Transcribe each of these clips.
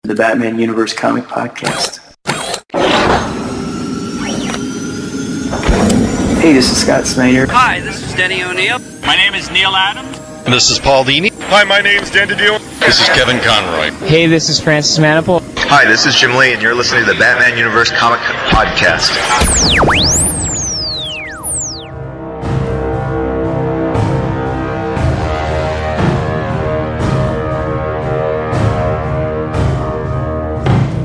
The Batman Universe Comic Podcast. Hey, this is Scott Snyder. Hi, this is Denny O'Neil. My name is Neil Adams. This is Paul Dini. Hi, my name's Dan DiDio. This is Kevin Conroy. Hey, this is Francis Maniple. Hi, this is Jim Lee, and you're listening to the Batman Universe Comic Podcast.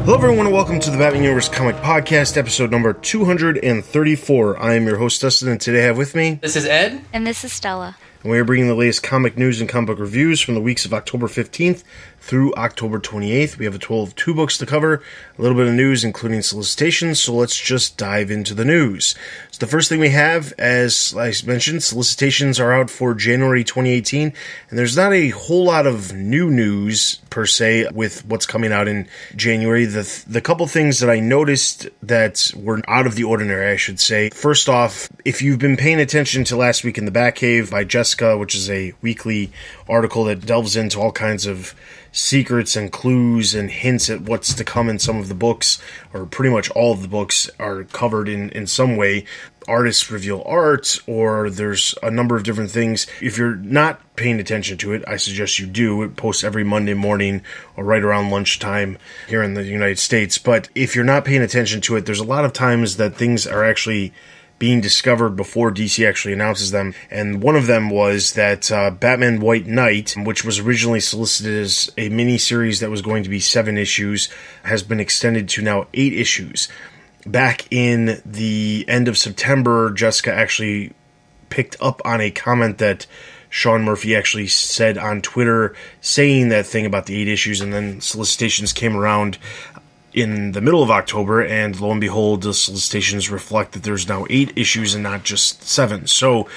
Hello everyone and welcome to the Batman Universe Comic Podcast, episode number 234. I am your host Dustin, and today I have with me... This is Ed. And this is Stella. And we are bringing the latest comic news and comic book reviews from the weeks of October 15th through October 28th. We have a total of 2 books to cover, a little bit of news including solicitations, so let's just dive into the news. So the first thing we have, as I mentioned, solicitations are out for January 2018, and there's not a whole lot of new news per se with what's coming out in January. The couple things that I noticed that were out of the ordinary, I should say. First off, if you've been paying attention to Last Week in the Batcave by Jessica, which is a weekly article that delves into all kinds of secrets and clues and hints at what's to come in some of the books, or pretty much all of the books are covered in some way. Artists reveal art, or there's a number of different things. If you're not paying attention to it, I suggest you do. It posts every Monday morning or right around lunchtime here in the United States. But if you're not paying attention to it, there's a lot of times that things are actually being discovered before DC actually announces them. And one of them was that Batman White Knight, which was originally solicited as a mini-series that was going to be 7 issues, has been extended to now 8 issues. Back in the end of September, Jessica actually picked up on a comment that Sean Murphy actually said on Twitter, saying that thing about the 8 issues, and then solicitations came around in the middle of October, and lo and behold, the solicitations reflect that there's now 8 issues and not just 7. So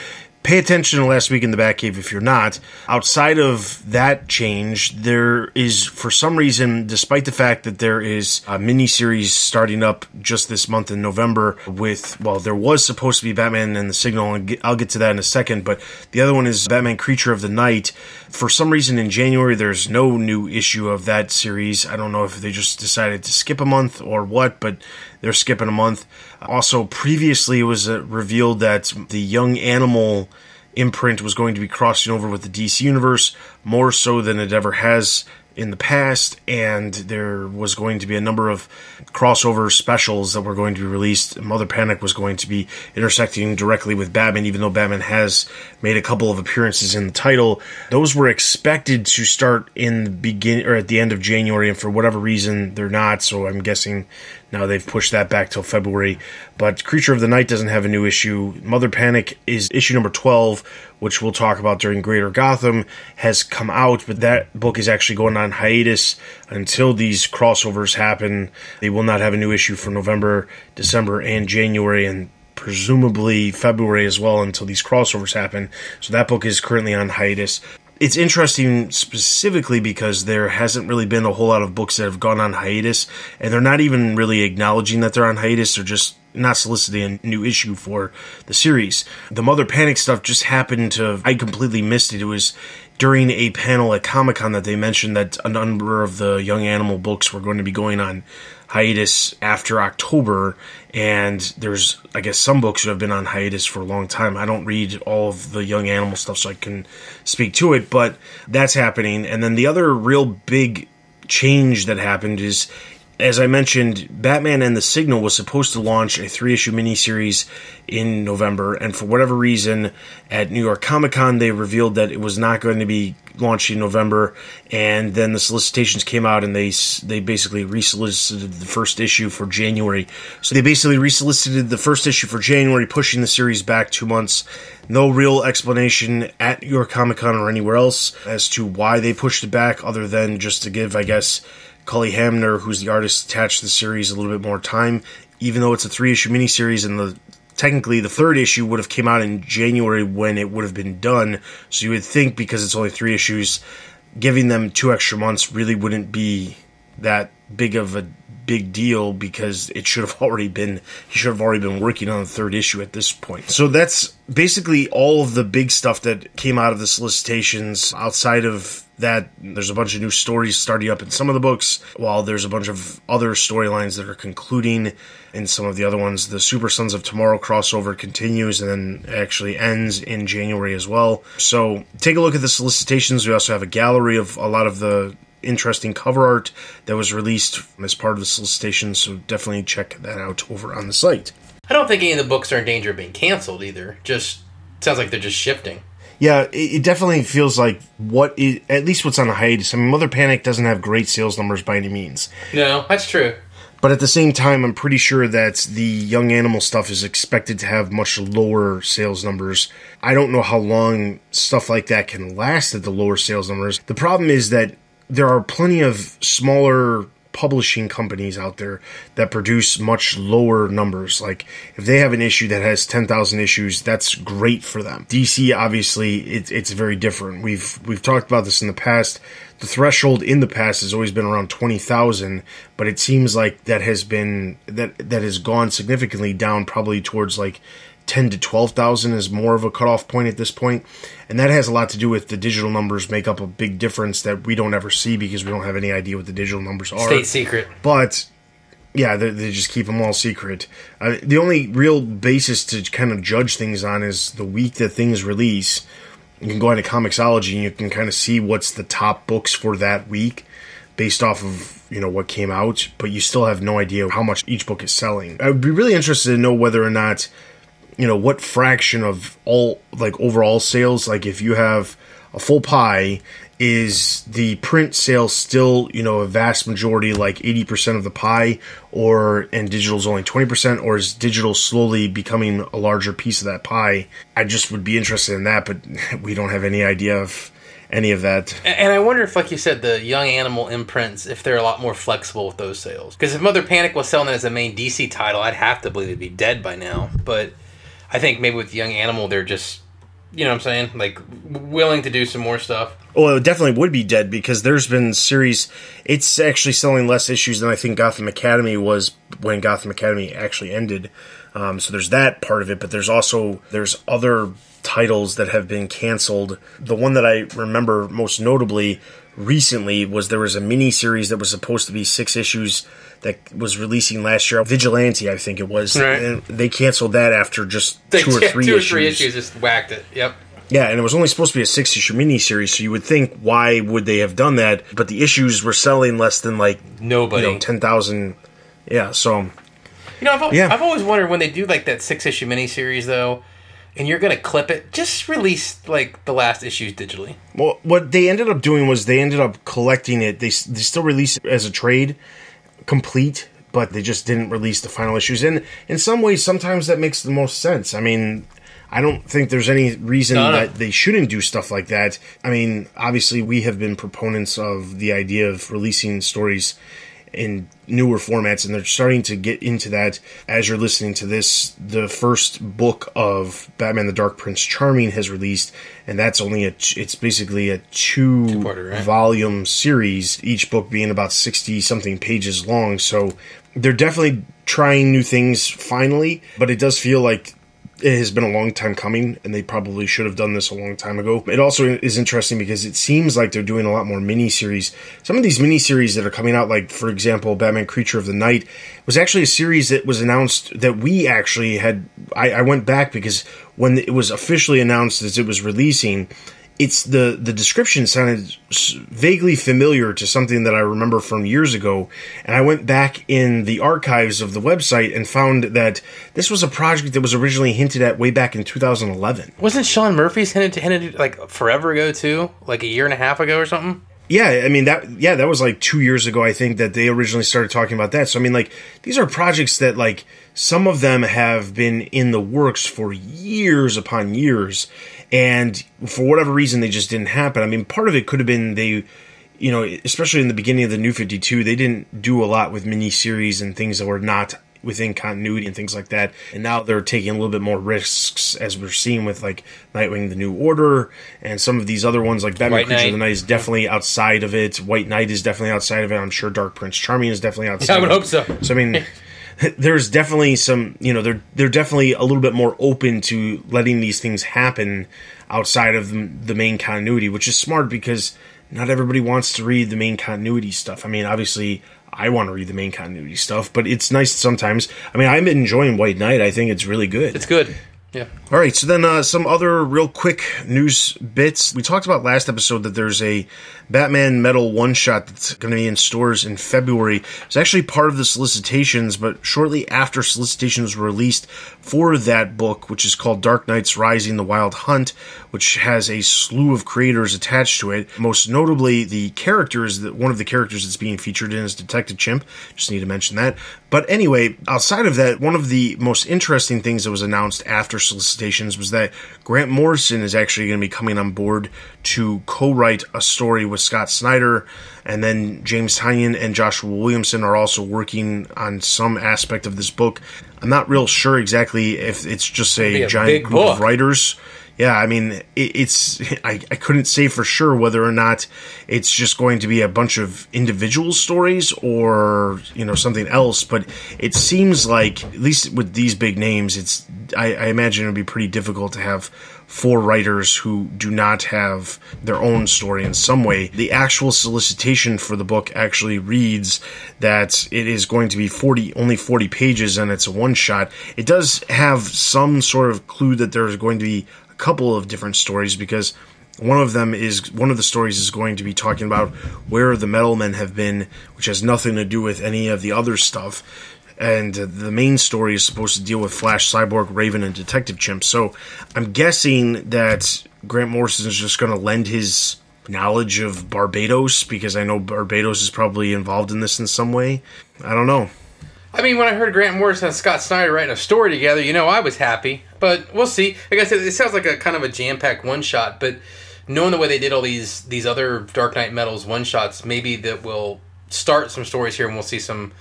pay attention to Last Week in the Batcave if you're not. Outside of that change, there is, for some reason, despite the fact that there is a miniseries starting up just this month in November with, well, there was supposed to be Batman and the Signal, and I'll get to that in a second, but the other one is Batman Creature of the Night. For some reason in January, there's no new issue of that series. I don't know if they just decided to skip a month or what, but they're skipping a month. Also, previously it was revealed that the Young Animal imprint was going to be crossing over with the DC Universe, more so than it ever has in the past, and there was going to be a number of crossover specials that were going to be released. Mother Panic was going to be intersecting directly with Batman, even though Batman has made a couple of appearances in the title. Those were expected to start in the beginning or at the end of January, and for whatever reason they're not, so I'm guessing now they've pushed that back till February. But Creature of the Night doesn't have a new issue. Mother Panic is issue number 12, which we'll talk about during Greater Gotham, has come out, but that book is actually going on hiatus until these crossovers happen. They will not have a new issue for November, December, and January, and presumably February as well until these crossovers happen. So that book is currently on hiatus. It's interesting specifically because there hasn't really been a whole lot of books that have gone on hiatus, and they're not even really acknowledging that they're on hiatus. They're just not soliciting a new issue for the series. The Mother Panic stuff just happened to... I completely missed it. It was during a panel at Comic-Con that they mentioned that a number of the Young Animal books were going to be going on hiatus after October, and there's, I guess, some books that have been on hiatus for a long time. I don't read all of the Young Animal stuff, so I can speak to it, but that's happening. And then the other real big change that happened is, as I mentioned, Batman and the Signal was supposed to launch a 3-issue miniseries in November, and for whatever reason, at New York Comic Con, they revealed that it was not going to be launched in November, and then the solicitations came out, and they basically resolicited the first issue for January. So they basically resolicited the first issue for January, pushing the series back 2 months. No real explanation at New York Comic Con or anywhere else as to why they pushed it back, other than just to give, I guess, Cully Hamner, who's the artist attached to the series, a little bit more time, even though it's a 3-issue miniseries, and technically the 3rd issue would have came out in January when it would have been done. So you would think, because it's only 3 issues, giving them 2 extra months really wouldn't be that big of a big deal because he should have already been working on the third issue at this point. So that's basically all of the big stuff that came out of the solicitations. Outside of that, there's a bunch of new stories starting up in some of the books, while there's a bunch of other storylines that are concluding in some of the other ones. The Super Sons of Tomorrow crossover continues and then actually ends in January as well. So take a look at the solicitations. We also have a gallery of a lot of the interesting cover art that was released as part of the solicitation, so definitely check that out over on the site. I don't think any of the books are in danger of being canceled either. Just sounds like they're just shifting. Yeah, it definitely feels like at least what's on the hiatus. I mean, Mother Panic doesn't have great sales numbers by any means. No, that's true. But at the same time, I'm pretty sure that the Young Animal stuff is expected to have much lower sales numbers. I don't know how long stuff like that can last at the lower sales numbers. The problem is that there are plenty of smaller publishing companies out there that produce much lower numbers. Like, if they have an issue that has 10,000 issues, that's great for them. DC, obviously, it's very different. We've talked about this in the past. The threshold in the past has always been around 20,000, but it seems like that has gone significantly down, probably towards like 10 to 12,000 is more of a cutoff point at this point. And that has a lot to do with the digital numbers make up a big difference that we don't ever see because we don't have any idea what the digital numbers are. State secret. But, yeah, they just keep them all secret. The only real basis to kind of judge things on is the week that things release. You can go into Comixology and you can kind of see what's the top books for that week based off of, what came out, but you still have no idea how much each book is selling. I would be really interested to know whether or not what fraction of all, like, overall sales, like if you have a full pie, is the print sales still, a vast majority, like 80% of the pie, and digital's only 20%, or is digital slowly becoming a larger piece of that pie? I just would be interested in that, but we don't have any idea of any of that. And I wonder if, like you said, the Young Animal imprints, if they're a lot more flexible with those sales. Because if Mother Panic was selling it as a main DC title, I'd have to believe it'd be dead by now. But I think maybe with Young Animal, they're just, what I'm saying? Like, willing to do some more stuff. Well, it definitely would be dead because there's been series. It's actually selling less issues than I think Gotham Academy was when Gotham Academy actually ended. So there's that part of it, but there's other titles that have been canceled. The one that I remember most notably recently was there was a mini series that was supposed to be 6 issues that was releasing last year. Vigilante, I think it was. Right. And they canceled that after just 2 or 3 issues. 2 or 3 issues just whacked it. Yep. Yeah, and it was only supposed to be a 6-issue miniseries, so you would think, why would they have done that? But the issues were selling less than, nobody. 10,000. Yeah, so... I've always wondered when they do, that 6-issue miniseries, though, and you're going to clip it, just release, the last issues digitally. Well, what they ended up doing was they ended up collecting it. They still released it as a trade, complete, but they just didn't release the final issues. And in some ways, sometimes that makes the most sense. I mean, I don't think there's any reason that they shouldn't do stuff like that. I mean, obviously, we have been proponents of the idea of releasing stories in newer formats, and they're starting to get into that. As you're listening to this, the first book of Batman the Dark Prince Charming has released, and that's only it's basically a 2-volume series, each book being about 60-something pages long, so they're definitely trying new things finally, but it does feel like it has been a long time coming, and they probably should have done this a long time ago. It also is interesting because it seems like they're doing a lot more miniseries. Some of these miniseries that are coming out, like, for example, Batman Creature of the Night, was actually a series that was announced that we actually had... I went back because when it was officially announced as it was releasing, it's the description sounded vaguely familiar to something that I remember from years ago, and I went back in the archives of the website and found that this was a project that was originally hinted at way back in 2011. Wasn't Sean Murphy's hinted forever ago too, like a year and a half ago or something? Yeah, I mean that was 2 years ago. I think that they originally started talking about that. So I mean, these are projects that some of them have been in the works for years upon years. And for whatever reason, they just didn't happen. I mean, part of it could have been they, especially in the beginning of the New 52, they didn't do a lot with miniseries and things that were not within continuity and things like that. And now they're taking a little bit more risks, as we're seeing with like Nightwing, The New Order, and some of these other ones like Batman Creature of the Night is definitely outside of it. White Knight is definitely outside of it. I'm sure Dark Prince Charming is definitely outside. I would hope so. So I mean, there's definitely some, they're definitely a little bit more open to letting these things happen outside of the main continuity, which is smart because not everybody wants to read the main continuity stuff. I mean, obviously, I want to read the main continuity stuff, but it's nice sometimes. I mean, I'm enjoying White Knight. I think it's really good. It's good. Yeah. All right, so then some other real quick news bits. We talked about last episode that there's a Batman Metal one-shot that's going to be in stores in February. It's actually part of the solicitations, but shortly after solicitations were released for that book, which is called Dark Knights Rising: The Wild Hunt, which has a slew of creators attached to it. Most notably, one of the characters that's being featured in is Detective Chimp. Just need to mention that. But anyway, outside of that, one of the most interesting things that was announced after solicitations was that Grant Morrison is actually going to be coming on board to co-write a story with Scott Snyder, and then James Tynion and Joshua Williamson are also working on some aspect of this book. I'm not real sure exactly if it's just a giant group of writers. Yeah, I mean, I couldn't say for sure whether or not it's just going to be a bunch of individual stories or, something else, but it seems like, at least with these big names, I imagine it would be pretty difficult to have 4 writers who do not have their own story in some way. The actual solicitation for the book actually reads that it is going to be only 40 pages and it's a one-shot. It does have some sort of clue that there's going to be couple of different stories, because one of the stories is going to be talking about where the Metal Men have been, which has nothing to do with any of the other stuff. And the main story is supposed to deal with Flash, Cyborg, Raven, and Detective Chimp. So I'm guessing that Grant Morrison is just going to lend his knowledge of Barbados, because I know Barbados is probably involved in this in some way. I don't know. I mean, when I heard Grant Morrison and Scott Snyder writing a story together, I was happy. But we'll see. Like I said, it sounds like a kind of a jam-packed one-shot, but knowing the way they did all these other Dark Knight Metals one-shots, maybe that will start some stories here and we'll see some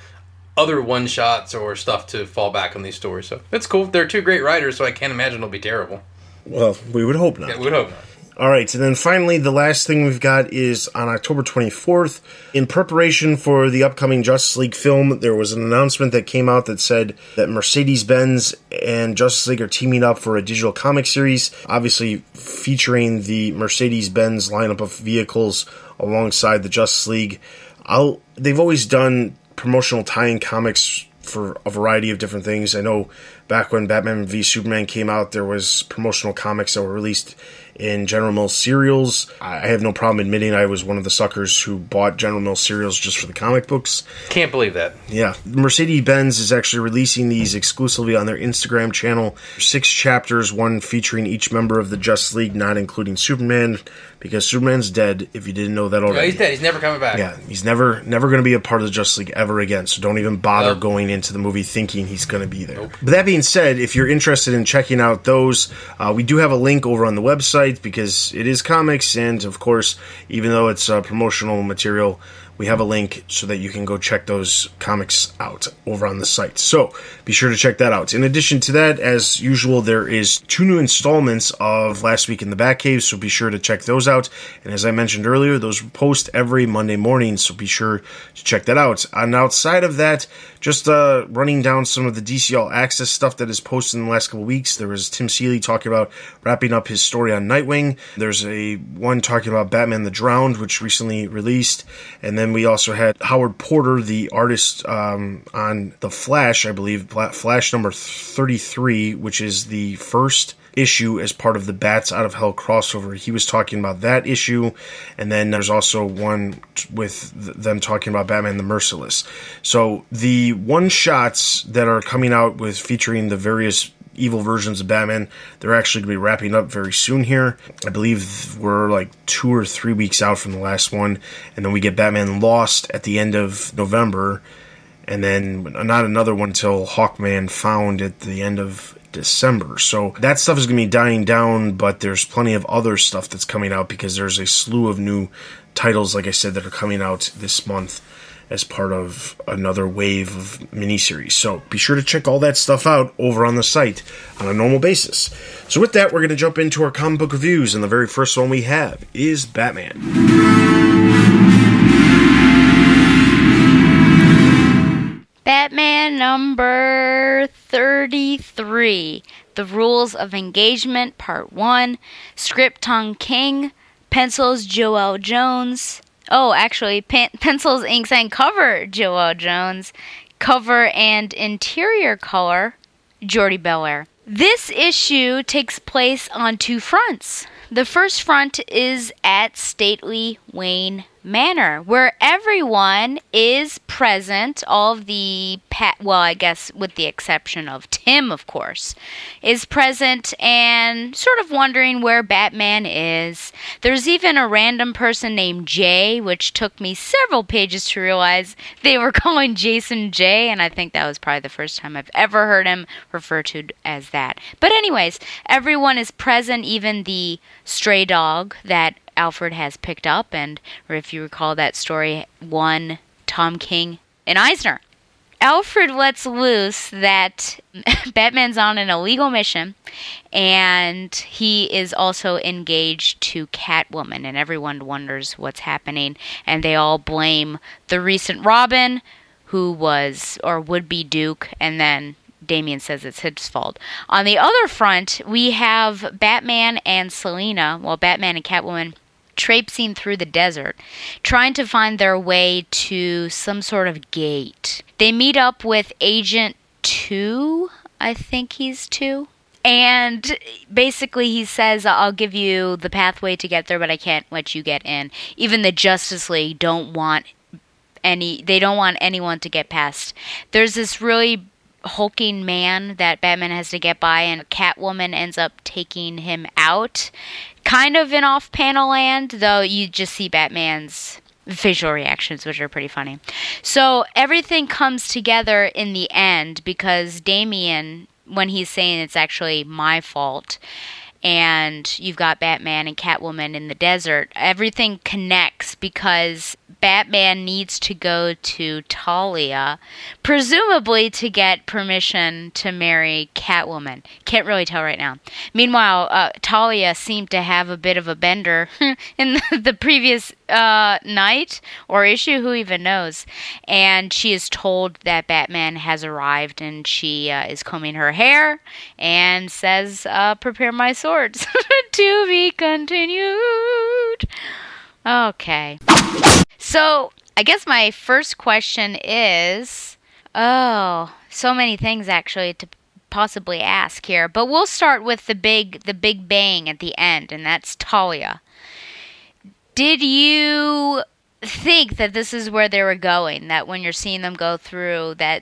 other one-shots or stuff to fall back on these stories. So it's cool. They're 2 great writers, so I can't imagine it'll be terrible. Well, we would hope not. Yeah, we would hope not. All right, and then finally, the last thing we've got is on October 24th. In preparation for the upcoming Justice League film, there was an announcement that came out that said that Mercedes-Benz and Justice League are teaming up for a digital comic series, obviously featuring the Mercedes-Benz lineup of vehicles alongside the Justice League. They've always done promotional tie-in comics for a variety of different things. I know back when Batman v Superman came out, there was promotional comics that were released in General Mills cereals. I have no problem admitting I was one of the suckers who bought General Mills cereals just for the comic books. Can't believe that. Yeah. Mercedes-Benz is actually releasing these exclusively on their Instagram channel. 6 chapters, one featuring each member of the Justice League, not including Superman, because Superman's dead, if you didn't know that already. No, he's dead. He's never coming back. Yeah, he's never going to be a part of the Justice League ever again, so don't even bother going into the movie thinking he's going to be there. Nope. But that being said, if you're interested in checking out those, we do have a link over on the website, because it is comics, and of course, even though it's promotional material, we have a link so that you can go check those comics out over on the site. So be sure to check that out. In addition to that, as usual, there is 2 new installments of Last Week in the Batcave, so be sure to check those out. And as I mentioned earlier, those post every Monday morning, so be sure to check that out. And outside of that, just running down some of the DC All Access stuff that is posted in the last couple weeks. There was Tim Seeley talking about wrapping up his story on Nightwing. There's one talking about Batman the Drowned, which recently released. And then we also had Howard Porter, the artist on The Flash, I believe, Flash number 33, which is the first issue as part of the Bats Out of Hell crossover. He was talking about that issue, and then there's also one with them talking about Batman the Merciless. So the one-shots that are coming out with featuring the various evil versions of Batman, they're actually going to be wrapping up very soon here. I believe we're like 2 or 3 weeks out from the last one, and then we get Batman Lost at the end of November, and then not another one until Hawkman Found at the end of December. So that stuff is going to be dying down, but there's plenty of other stuff that's coming out, because there's a slew of new titles, like I said, that are coming out this month. as part of another wave of miniseries. So be sure to check all that stuff out over on the site on a normal basis. So with that, we're going to jump into our comic book reviews, and the very first one we have is Batman. Batman number 33, The Rules of Engagement, Part 1, script Tom King, pencils Joel Jones. Oh, actually, pencils, inks, and cover Joel Jones, cover and interior color Jordi Belair. This issue takes place on two fronts. The first front is at stately Wayne Manor, where everyone is present. All of the, well, I guess with the exception of Tim, of course, is present and sort of wondering where Batman is. There's even a random person named Jay, which took me several pages to realize they were calling Jason Jay, and I think that was probably the first time I've ever heard him referred to as that. But anyways, everyone is present, even the stray dog that Alfred has picked up, and or if you recall that story, one Tom King and Eisner. Alfred lets loose that Batman's on an illegal mission, and he is also engaged to Catwoman, and everyone wonders what's happening, and they all blame the recent Robin, who was or would be Duke, and then Damian says it's his fault. On the other front, we have Batman and Selina, well, Batman and Catwoman, traipsing through the desert, trying to find their way to some sort of gate. They meet up with Agent 2, I think he's 2, and basically he says, I'll give you the pathway to get there, but I can't let you get in. Even the Justice League don't want anyone to get past. There's this really hulking man that Batman has to get by, and Catwoman ends up taking him out. Kind of in off-panel land, though you just see Batman's facial reactions, which are pretty funny. So everything comes together in the end because Damian, when he's saying it's actually my fault, and you've got Batman and Catwoman in the desert, everything connects because Batman needs to go to Talia, presumably to get permission to marry Catwoman. Can't really tell right now. Meanwhile, Talia seemed to have a bit of a bender in the previous night or issue, who even knows. And she is told that Batman has arrived, and she is combing her hair and says, prepare my swords. To be continued. Okay. So, I guess my first question is, so many things actually to possibly ask here, but we'll start with the big bang at the end, and that's Talia. Did you think that this is where they were going, that when you're seeing them go through, that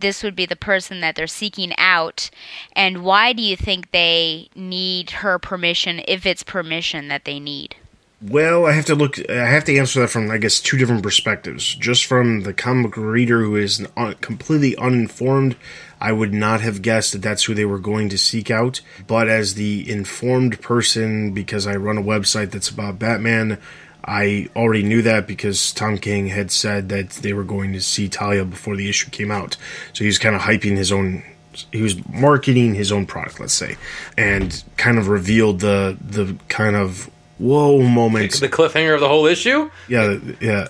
this would be the person that they're seeking out, and why do you think they need her permission, if it's permission that they need? Well, I have to answer that from, I guess, two different perspectives. Just from the comic reader who is completely uninformed, I would not have guessed that that's who they were going to seek out. But as the informed person, because I run a website that's about Batman, I already knew that because Tom King had said that they were going to see Talia before the issue came out. So he was kind of hyping his own, he was marketing his own product, let's say, and kind of revealed the kind of whoa moment. The cliffhanger of the whole issue? Yeah,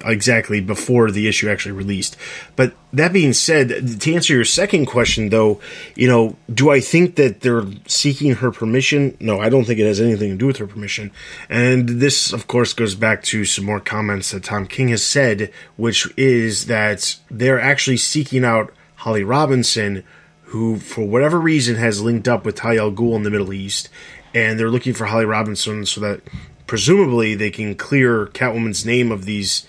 exactly, before the issue actually released. But that being said, to answer your second question, though, do I think that they're seeking her permission? No, I don't think it has anything to do with her permission. And this, of course, goes back to some more comments that Tom King has said, which is that they're actually seeking out Holly Robinson, who, for whatever reason, has linked up with Talia al Ghul in the Middle East, and they're looking for Holly Robinson so that presumably they can clear Catwoman's name of these,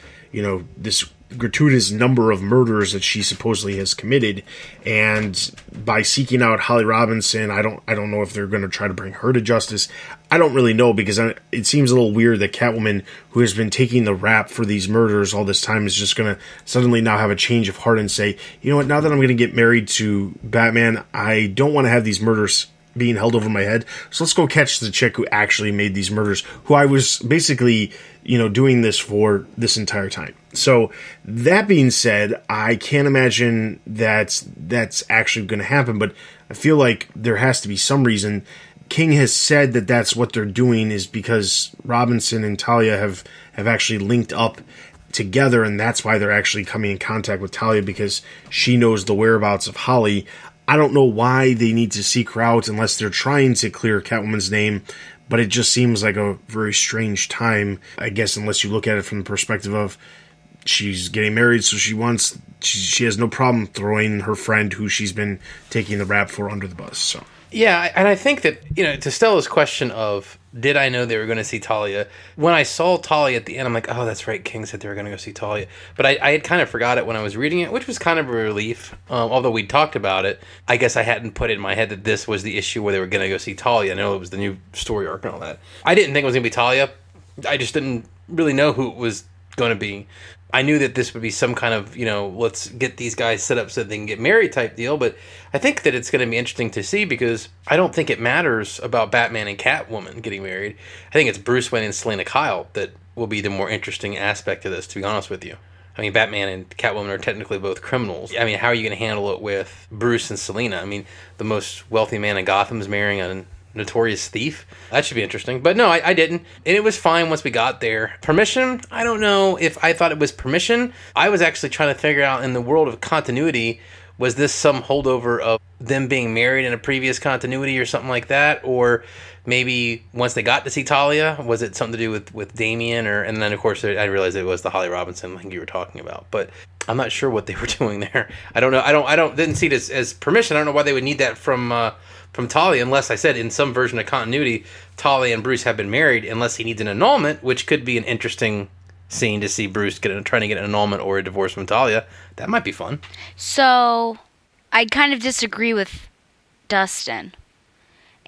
this gratuitous number of murders that she supposedly has committed. And by seeking out Holly Robinson, I don't know if they're going to try to bring her to justice. I don't really know, because it seems a little weird that Catwoman, who has been taking the rap for these murders all this time, is just going to suddenly now have a change of heart and say, you know what, now that I'm going to get married to Batman, I don't want to have these murders being held over my head. So let's go catch the chick who actually made these murders, who I was basically, doing this for this entire time. So that being said, I can't imagine that's actually going to happen, but I feel like there has to be some reason. King has said that that's what they're doing is because Robinson and Talia have actually linked up together, and that's why they're actually coming in contact with Talia, because she knows the whereabouts of Holly. I don't know why they need to seek her out unless they're trying to clear Catwoman's name, but it just seems like a very strange time, I guess, unless you look at it from the perspective of she's getting married, so she has no problem throwing her friend who she's been taking the rap for under the bus. So yeah, and I think that, to Stella's question of, did I know they were going to see Talia? When I saw Talia at the end, I'm like, oh, that's right, King said they were going to go see Talia. But I had kind of forgot it when I was reading it, which was kind of a relief. Although we talked about it, I guess I hadn't put it in my head that this was the issue where they were going to go see Talia. I know it was the new story arc and all that. I didn't think it was going to be Talia. I just didn't really know who it was going to be. I knew that this would be some kind of, let's get these guys set up so they can get married type deal. But I think that it's going to be interesting to see, because I don't think it matters about Batman and Catwoman getting married. I think it's Bruce Wayne and Selina Kyle that will be the more interesting aspect of this, to be honest with you. I mean, Batman and Catwoman are technically both criminals. I mean, how are you going to handle it with Bruce and Selina? I mean, the most wealthy man in Gotham is marrying a notorious thief. That should be interesting. But no, I didn't. And it was fine once we got there. Permission? I don't know if I thought it was permission. I was actually trying to figure out, in the world of continuity, was this some holdover of them being married in a previous continuity or something like that? Or maybe once they got to see Talia, was it something to do with Damian? And then, of course, I realized it was the Holly Robinson like you were talking about. But I'm not sure what they were doing there. I don't know. Didn't see it as permission. I don't know why they would need that from Talia, unless I said in some version of continuity, Talia and Bruce have been married, unless he needs an annulment, which could be an interesting scene to see Bruce trying to get an annulment or a divorce from Talia. That might be fun. So, I kind of disagree with Dustin.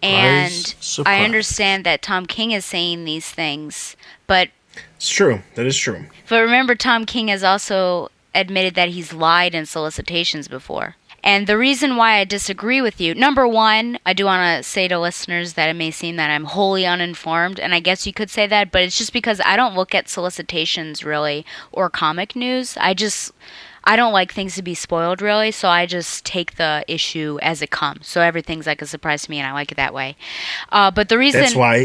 And I understand that Tom King is saying these things, but... It's true. That is true. But remember, Tom King has also admitted that he's lied in solicitations before. And the reason why I disagree with you, number one, I do want to say to listeners that it may seem that I'm wholly uninformed, and I guess you could say that, but it's just because I don't look at solicitations, really, or comic news. I don't like things to be spoiled, really, so I just take the issue as it comes. So everything's like a surprise to me, and I like it that way. But the reason...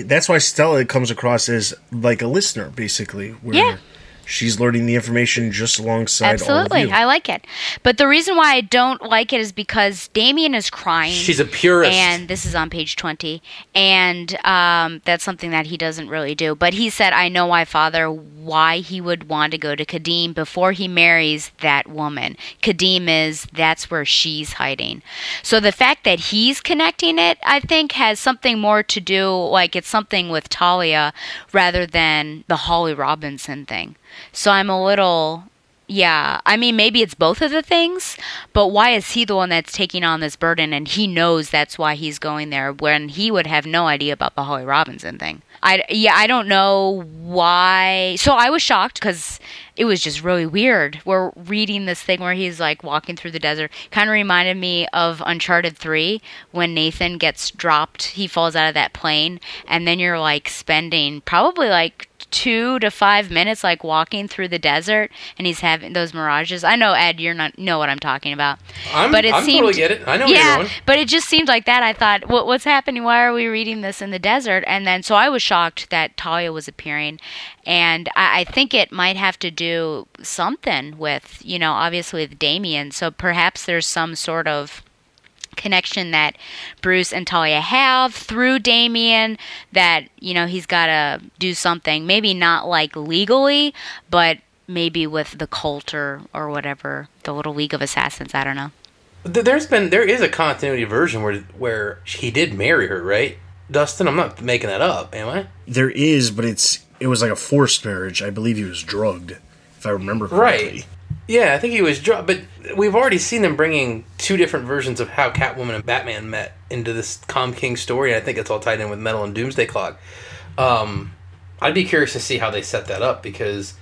That's why Stella comes across as like a listener, basically. Where she's learning the information just alongside all of you. I like it. But the reason why I don't like it is because Damian is crying. She's a purist. And this is on page 20. And that's something that he doesn't really do. But he said, I know why he would want to go to Kadim before he marries that woman. Kadim that's where she's hiding. So the fact that he's connecting it, I think, has something more to do, like it's something with Talia rather than the Holly Robinson thing. So I'm a little, I mean, maybe it's both of the things, but why is he the one that's taking on this burden, and he knows that's why he's going there when he would have no idea about the Holly Robinson thing? I don't know why. So I was shocked because it was just really weird. We're reading this thing where he's like walking through the desert. Kind of reminded me of Uncharted 3 when Nathan gets dropped. He falls out of that plane, and then you're like spending probably like 2 to 5 minutes like walking through the desert, and he's having those mirages. I know, Ed, you're not know what I'm talking about. I totally get it. I know where you're going. But it just seemed like that. I thought, what's happening? Why are we reading this in the desert? And then so I was shocked that Talia was appearing, and I think it might have to do something with, obviously with Damian. So perhaps there's some sort of connection that Bruce and Talia have through Damian that, he's got to do something. Maybe not like legally, but maybe with the cult or whatever, the little League of Assassins. I don't know. There is a continuity version where he did marry her, right? Dustin, I'm not making that up, am I? There is, but it was like a forced marriage. I believe he was drugged, if I remember correctly. Right. Yeah, I think he was drugged, but we've already seen them bringing 2 different versions of how Catwoman and Batman met into this Tom King story, and I think it's all tied in with Metal and Doomsday Clock. I'd be curious to see how they set that up, because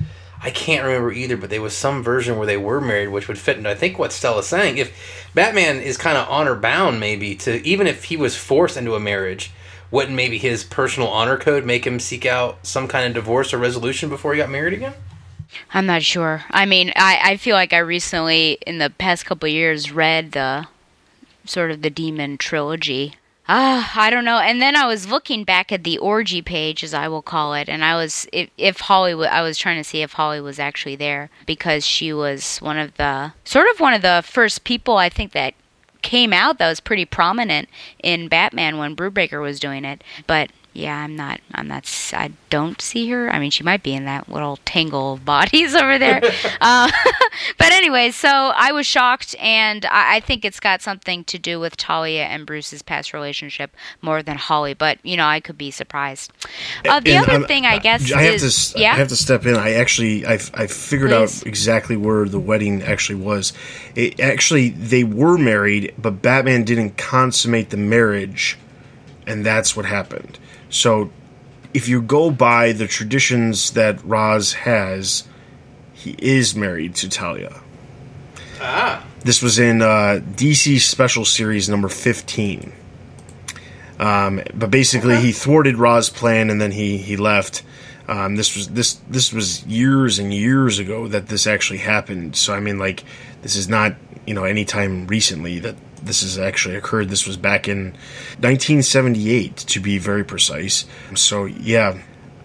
I can't remember either, but there was some version where they were married, which would fit into, I think, what Stella's saying. If Batman is kind of honor bound, maybe, to even if he was forced into a marriage, wouldn't maybe his personal honor code make him seek out some kind of divorce or resolution before he got married again? I'm not sure. I mean, I feel like I recently, in the past couple of years, read the sort of the Demon trilogy. I don't know. And then I was looking back at the orgy page, as I will call it, and I was trying to see if Holly was actually there, because she was one of the first people, I think, that came out that was pretty prominent in Batman when Brubaker was doing it. But yeah, I don't see her. I mean, she might be in that little tangle of bodies over there. But anyway, so I was shocked, and I think it's got something to do with Talia and Bruce's past relationship more than Holly, but, I could be surpaced. The other thing, I guess, I have to step in. I figured out exactly where the wedding actually was. They were married, but Batman didn't consummate the marriage, and that's what happened. So, if you go by the traditions that Ra's has, he is married to Talia. This was in DC Special Series number 15. But basically, he thwarted Ra's plan, and then he left. This was years and years ago that this actually happened. So I mean, like, this is not any time recently that this has actually occurred. This was back in 1978, to be very precise. So, yeah.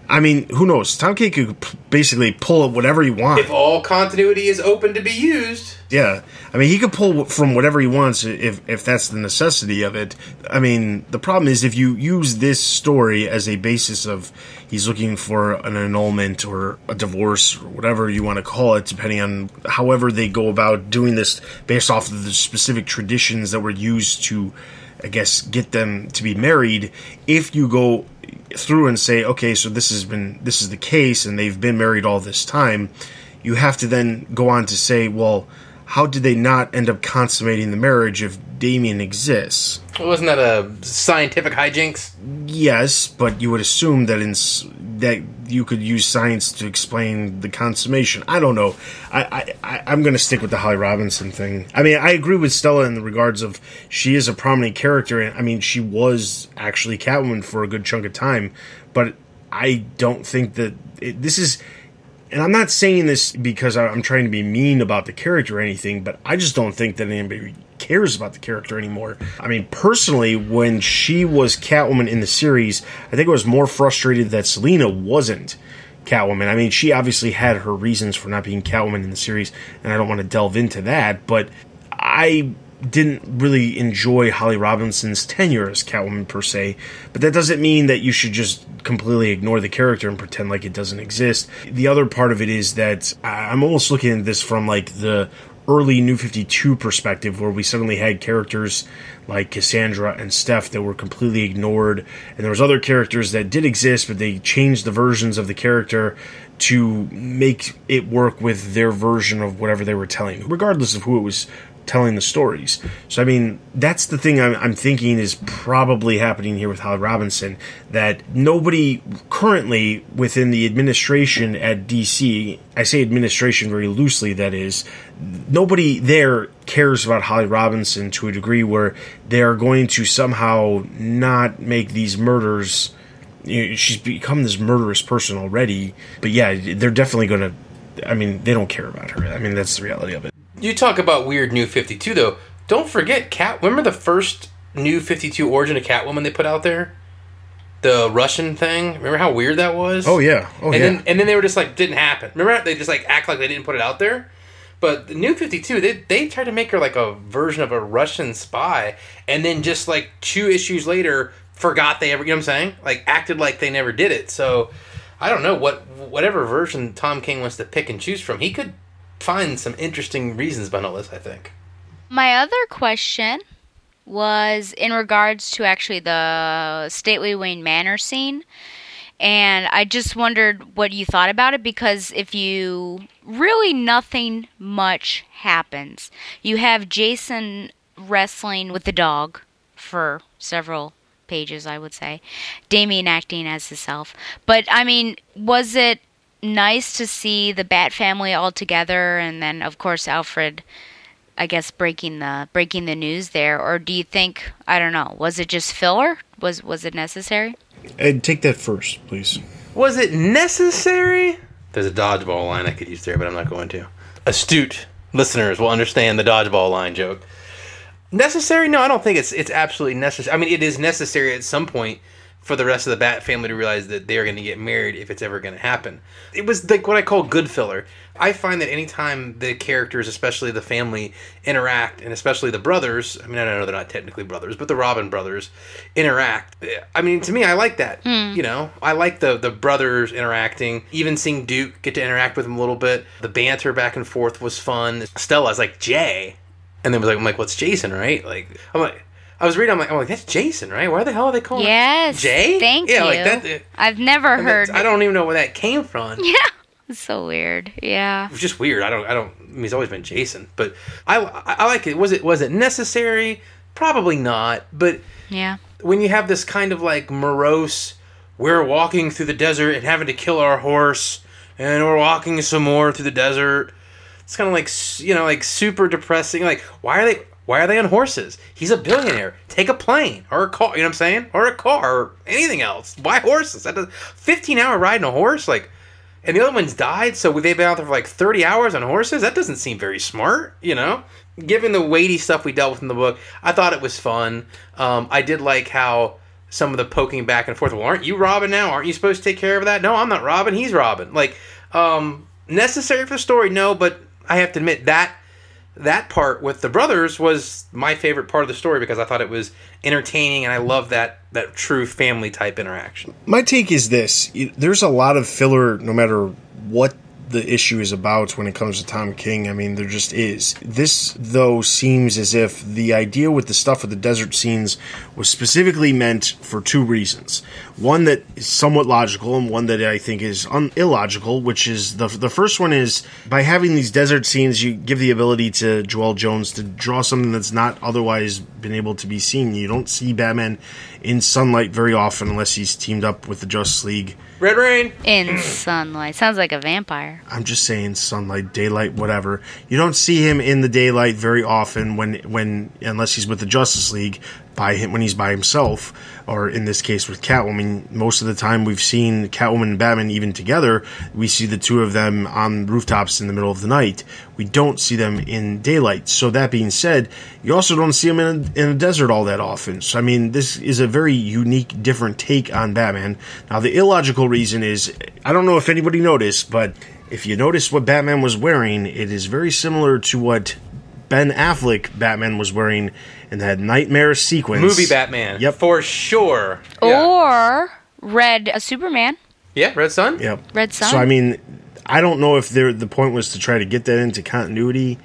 I mean, who knows? Tom King could basically pull up whatever he wants. If all continuity is open to be used. Yeah. I mean, he could pull from whatever he wants if that's the necessity of it. I mean, the problem is if you use this story as a basis of he's looking for an annulment or a divorce or whatever you want to call it, depending on however they go about doing this based off of the specific traditions that were used to, I guess, get them to be married. If you go through and say, okay, so this is the case and they've been married all this time, you have to then go on to say, well, how did they not end up consummating the marriage if Damian exists? Wasn't that a scientific hijinks? Yes, but you would assume that that you could use science to explain the consummation. I don't know. I'm going to stick with the Holly Robinson thing. I mean, I agree with Stella in the regards of she is a prominent character, and I mean, she was actually Catwoman for a good chunk of time, but I don't think that this is... And I'm not saying this because I'm trying to be mean about the character or anything, but I just don't think that anybody cares about the character anymore. I mean, personally, when she was Catwoman in the series, I think I was more frustrated that Selina wasn't Catwoman. I mean, she obviously had her reasons for not being Catwoman in the series, and I don't want to delve into that, but I didn't really enjoy Holly Robinson's tenure as Catwoman per se, but that doesn't mean that you should just completely ignore the character and pretend like it doesn't exist. The other part of it is that I'm almost looking at this from like the early New 52 perspective, where we suddenly had characters like Cassandra and Steph that were completely ignored, and there was other characters that did exist, but they changed the versions of the character to make it work with their version of whatever they were telling, regardless of who it was telling the stories. So, I mean, that's the thing I'm thinking is probably happening here with Holly Robinson, that nobody currently within the administration at DC, I say administration very loosely, that is, nobody there cares about Holly Robinson to a degree where they are going to somehow not make these murders... she's become this murderous person already, but yeah, they're definitely going to... I mean, they don't care about her. I mean, that's the reality of it. You talk about weird New 52, though. Don't forget, remember the first New 52 origin of Catwoman they put out there? The Russian thing? Remember how weird that was? Oh, yeah. And then they were just like, didn't happen. Remember they just like act like they didn't put it out there? But the New 52, they tried to make her like a version of a Russian spy, and then just like 2 issues later, forgot they ever, you know what I'm saying? Like, acted like they never did it. So, I don't know, whatever version Tom King wants to pick and choose from, he could find some interesting reasons behind all this, I think. My other question was in regards to actually the Stately Wayne Manor scene, and I just wondered what you thought about it, because if you really nothing much happens. You have Jason wrestling with the dog for several pages, I would say. Damian acting as himself. But, I mean, was it nice to see the Bat family all together, and then of course Alfred, I guess, breaking the news there? Or do you think, I don't know, was it just filler? Was it necessary? Ed, take that first, please. Was it necessary? There's a dodgeball line I could use there, but I'm not going to. Astute listeners will understand the dodgeball line joke. Necessary? No, I don't think it's absolutely necessary. I mean, it is necessary at some point for the rest of the Bat family to realize that they're going to get married if it's ever going to happen. It was like what I call good filler. I find that anytime the characters, especially the family, interact, and especially the brothers, I mean, I know they're not technically brothers, but the Robin brothers interact. I mean, to me, I like that. You know, I like the brothers interacting. Even seeing Duke get to interact with them a little bit. The banter back and forth was fun. Stella's like, Jay. And then I'm like, what's Jason, right? I was reading, I'm like, that's Jason, right? Why the hell are they calling him Jay? Thank you. Like that. I've never heard. I don't even know where that came from. Yeah, it's so weird. Yeah, it was just weird. I mean, he's always been Jason, but I like it. Was it necessary? Probably not. But yeah, when you have this kind of like morose, we're walking through the desert and having to kill our horse, and we're walking some more through the desert. It's kind of like, you know, like super depressing. Like, why are they on horses? He's a billionaire. Take a plane or a car. You know what I'm saying? Or a car or anything else. Why horses? 15-hour ride on a horse. Like, and the other ones died. So they've been out there for like 30 hours on horses. That doesn't seem very smart. You know, given the weighty stuff we dealt with in the book, I thought it was fun. I did like how some of the poking back and forth. Well, aren't you Robin now? Aren't you supposed to take care of that? No, I'm not Robin. He's Robin. Like, necessary for the story? No, but I have to admit that part with the brothers was my favorite part of the story because I thought it was entertaining and I love that true family type interaction. My take is this. There's a lot of filler no matter what the issue is about when it comes to Tom King. I mean, there just is. This, though, seems as if the idea with the stuff with the desert scenes was specifically meant for two reasons. One that is somewhat logical and one that I think is illogical, which is the first one is by having these desert scenes, you give the ability to Joelle Jones to draw something that's not otherwise been able to be seen. You don't see Batman in sunlight very often unless he's teamed up with the Justice League. Red Rain. In sunlight. Sounds like a vampire. I'm just saying sunlight, daylight, whatever. You don't see him in the daylight very often when unless he's with the Justice League when he's by himself, or in this case with Catwoman. Most of the time we've seen Catwoman and Batman even together. We see the two of them on rooftops in the middle of the night. We don't see them in daylight. So that being said, you also don't see them in a desert all that often. So I mean, this is a very unique, different take on Batman. Now the illogical reason is, I don't know if anybody noticed, but if you notice what Batman was wearing, it is very similar to what Ben Affleck Batman was wearing in that nightmare sequence. Movie Batman. Yep. For sure. Or Red Superman. Yeah, Red Sun. Yep. Red Sun. So, I mean, I don't know if the point was to try to get that into continuity.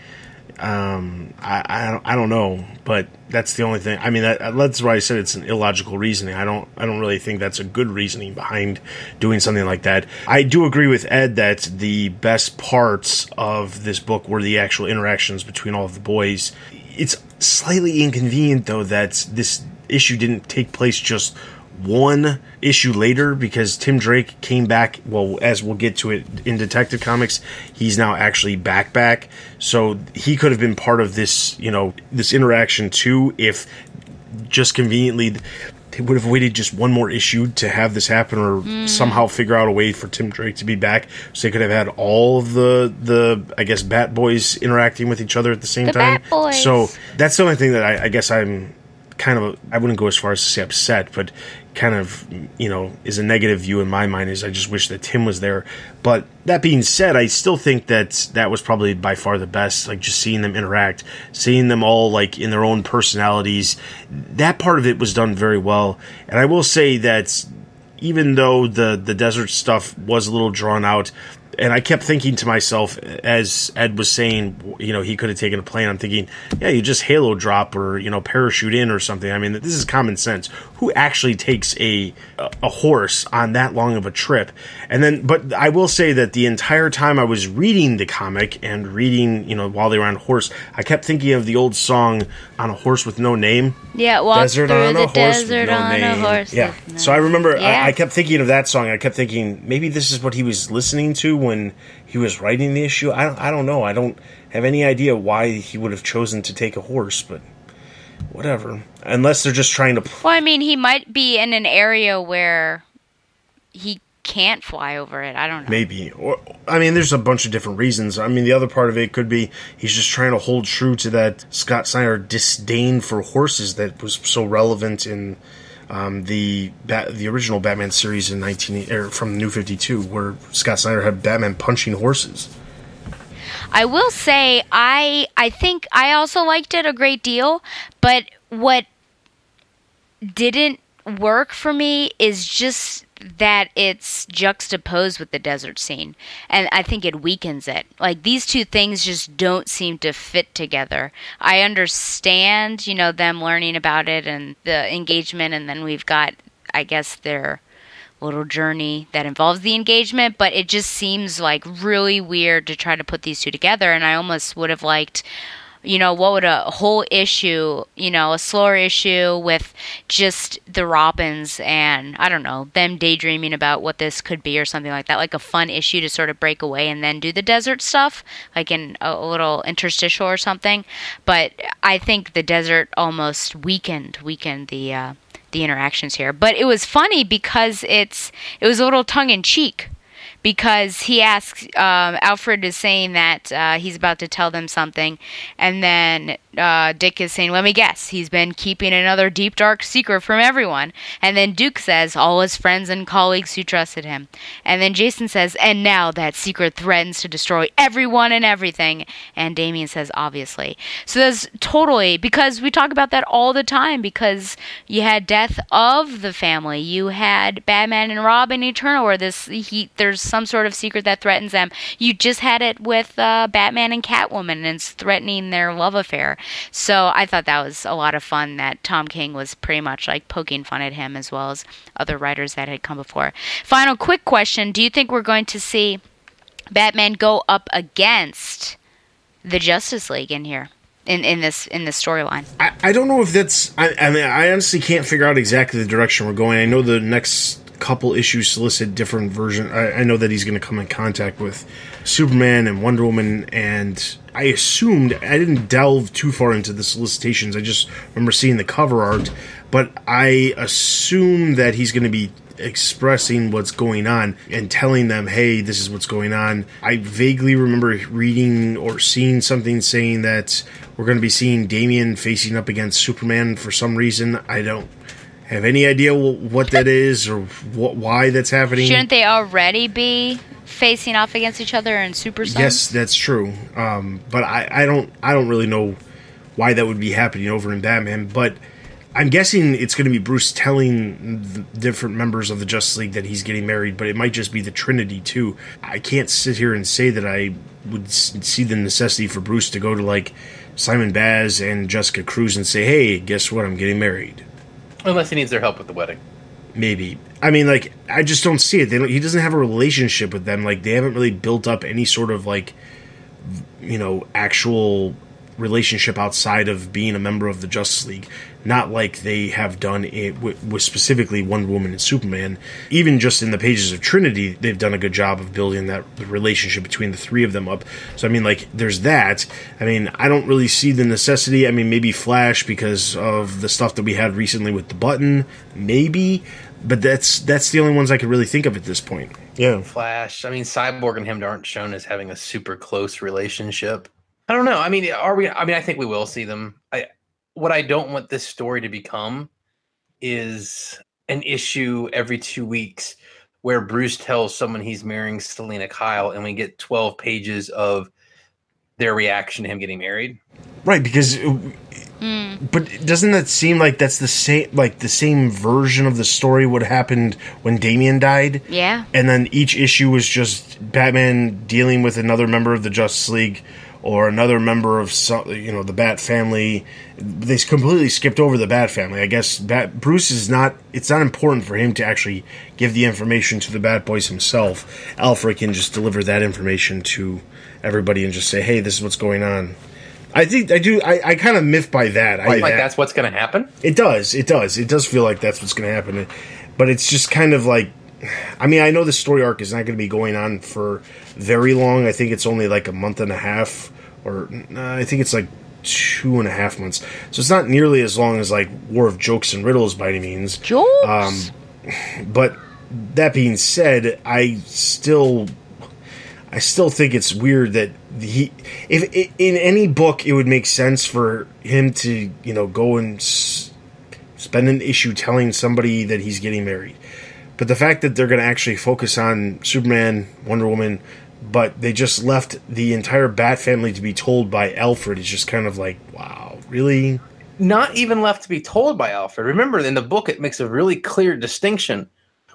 I don't know, but that's the only thing. I mean, that's why I said it's an illogical reasoning. I don't really think that's a good reasoning behind doing something like that. I do agree with Ed that the best parts of this book were the actual interactions between all of the boys. It's slightly inconvenient, though, that this issue didn't take place just one issue later, because Tim Drake came back. Well, as we'll get to it in Detective Comics, he's now actually back. So he could have been part of this, this interaction too, if just conveniently they would have waited just one more issue to have this happen, or somehow figure out a way for Tim Drake to be back, so they could have had all of the I guess Bat Boys interacting with each other at the same time. Bat Boys. So that's the only thing that I guess I'm kind of I wouldn't go as far as to say upset, but kind of, is a negative view in my mind, is I just wish that Tim was there. But that being said, I still think that was probably by far the best, like just seeing them interact, seeing them all like in their own personalities. That part of it was done very well. And I will say that even though the desert stuff was a little drawn out, And I kept thinking to myself, as Ed was saying, he could have taken a plane. I'm thinking, yeah, you just halo drop or, parachute in or something. I mean, this is common sense. Who actually takes a horse on that long of a trip? But I will say that the entire time I was reading the comic and reading, while they were on a horse, I kept thinking of the old song "On a Horse with No Name." Yeah, walk Desert through on the a horse desert with no on name. a horse. Yeah. with no- So I remember Yeah. I kept thinking of that song. I kept thinking maybe this is what he was listening to when he was writing the issue. I don't know. I don't have any idea why he would have chosen to take a horse, but whatever. Unless they're just trying to. Well, I mean, he might be in an area where he can't fly over it. I don't know. Maybe. Or, I mean, there's a bunch of different reasons. I mean, the other part of it could be he's just trying to hold true to that Scott Snyder disdain for horses that was so relevant in the original Batman series in from New 52, where Scott Snyder had Batman punching horses. I will say I think I also liked it a great deal, but what didn't work for me is just that it's juxtaposed with the desert scene, and I think it weakens it. Like, these two things just don't seem to fit together. I understand, them learning about it and the engagement, and then we've got, I guess, their little journey that involves the engagement, but it just seems like really weird to try to put these two together, and I almost would have liked, what would a whole issue, a slower issue with just the Robins and, I don't know, them daydreaming about what this could be or something like that, like a fun issue to sort of break away and then do the desert stuff, like in a little interstitial or something. But I think the desert almost weakened the interactions here. But it was funny because it was a little tongue-in-cheek. Because he asks, Alfred is saying that he's about to tell them something, and then Dick is saying, let me guess, he's been keeping another deep, dark secret from everyone. And then Duke says, all his friends and colleagues who trusted him. And then Jason says, and now that secret threatens to destroy everyone and everything. And Damian says, obviously. So that's totally, because we talk about that all the time, because you had death of the family. You had Batman and Robin Eternal, where there's some sort of secret that threatens them. You just had it with Batman and Catwoman, and it's threatening their love affair. So I thought that was a lot of fun that Tom King was pretty much like poking fun at him as well as other writers that had come before. Final quick question. Do you think we're going to see Batman go up against the Justice League in here? In this storyline? I don't know if that's... I mean, I honestly can't figure out exactly the direction we're going. I know the next couple issues solicit different versions. I know that he's going to come in contact with Superman and Wonder Woman, and I assumed... I didn't delve too far into the solicitations. I just remember seeing the cover art, but I assume that he's going to be expressing what's going on and telling them, hey, this is what's going on. I vaguely remember reading or seeing something saying that we're going to be seeing Damian facing up against Superman for some reason. I don't have any idea what that is or why that's happening. Shouldn't they already be facing off against each other in Super Sons? Yes, that's true. But I don't really know why that would be happening over in Batman, but I'm guessing it's going to be Bruce telling the different members of the Justice League that he's getting married, but it might just be the Trinity, too. I can't sit here and say that I would see the necessity for Bruce to go to, like, Simon Baz and Jessica Cruz and say, hey, guess what, I'm getting married. Unless he needs their help with the wedding. Maybe. I mean, like, I just don't see it. He doesn't have a relationship with them. Like, they haven't really built up any sort of, like, actual relationship outside of being a member of the Justice League. Not like they have done it with specifically Wonder Woman and Superman. Even just in the pages of Trinity, they've done a good job of building the relationship between the three of them up. So, I mean, like, there's that. I mean, I don't really see the necessity. I mean, maybe Flash because of the stuff that we had recently with the Button. Maybe. But that's the only ones I could really think of at this point. Yeah. Flash. I mean, Cyborg and him aren't shown as having a super close relationship. I don't know. I mean, I think we will see them. What I don't want this story to become is an issue every 2 weeks where Bruce tells someone he's marrying Selena Kyle and we get 12 pages of their reaction to him getting married. Right, because But doesn't that seem like that's the same version of the story what happened when Damian died? Yeah. And then each issue was just Batman dealing with another member of the Justice League or another member of the Bat family. They completely skipped over the Bat family. I guess Bruce is not. It's not important for him to actually give the information to the Bat Boys himself. Alfred can just deliver that information to everybody and just say, "Hey, this is what's going on." I kind of miffed by that. That's what's going to happen? It does. It does feel like that's what's going to happen. But it's just kind of like, I mean, I know the story arc is not going to be going on for very long. I think it's only like a month and a half, or I think it's like 2.5 months. So it's not nearly as long as like War of Jokes and Riddles by any means. Jokes? But that being said, I still think it's weird that if in any book, it would make sense for him to, go and spend an issue telling somebody that he's getting married. But the fact that they're going to actually focus on Superman, Wonder Woman, but they just left the entire Bat family to be told by Alfred is just kind of like, wow, really? Not even left to be told by Alfred. Remember, in the book, it makes a really clear distinction,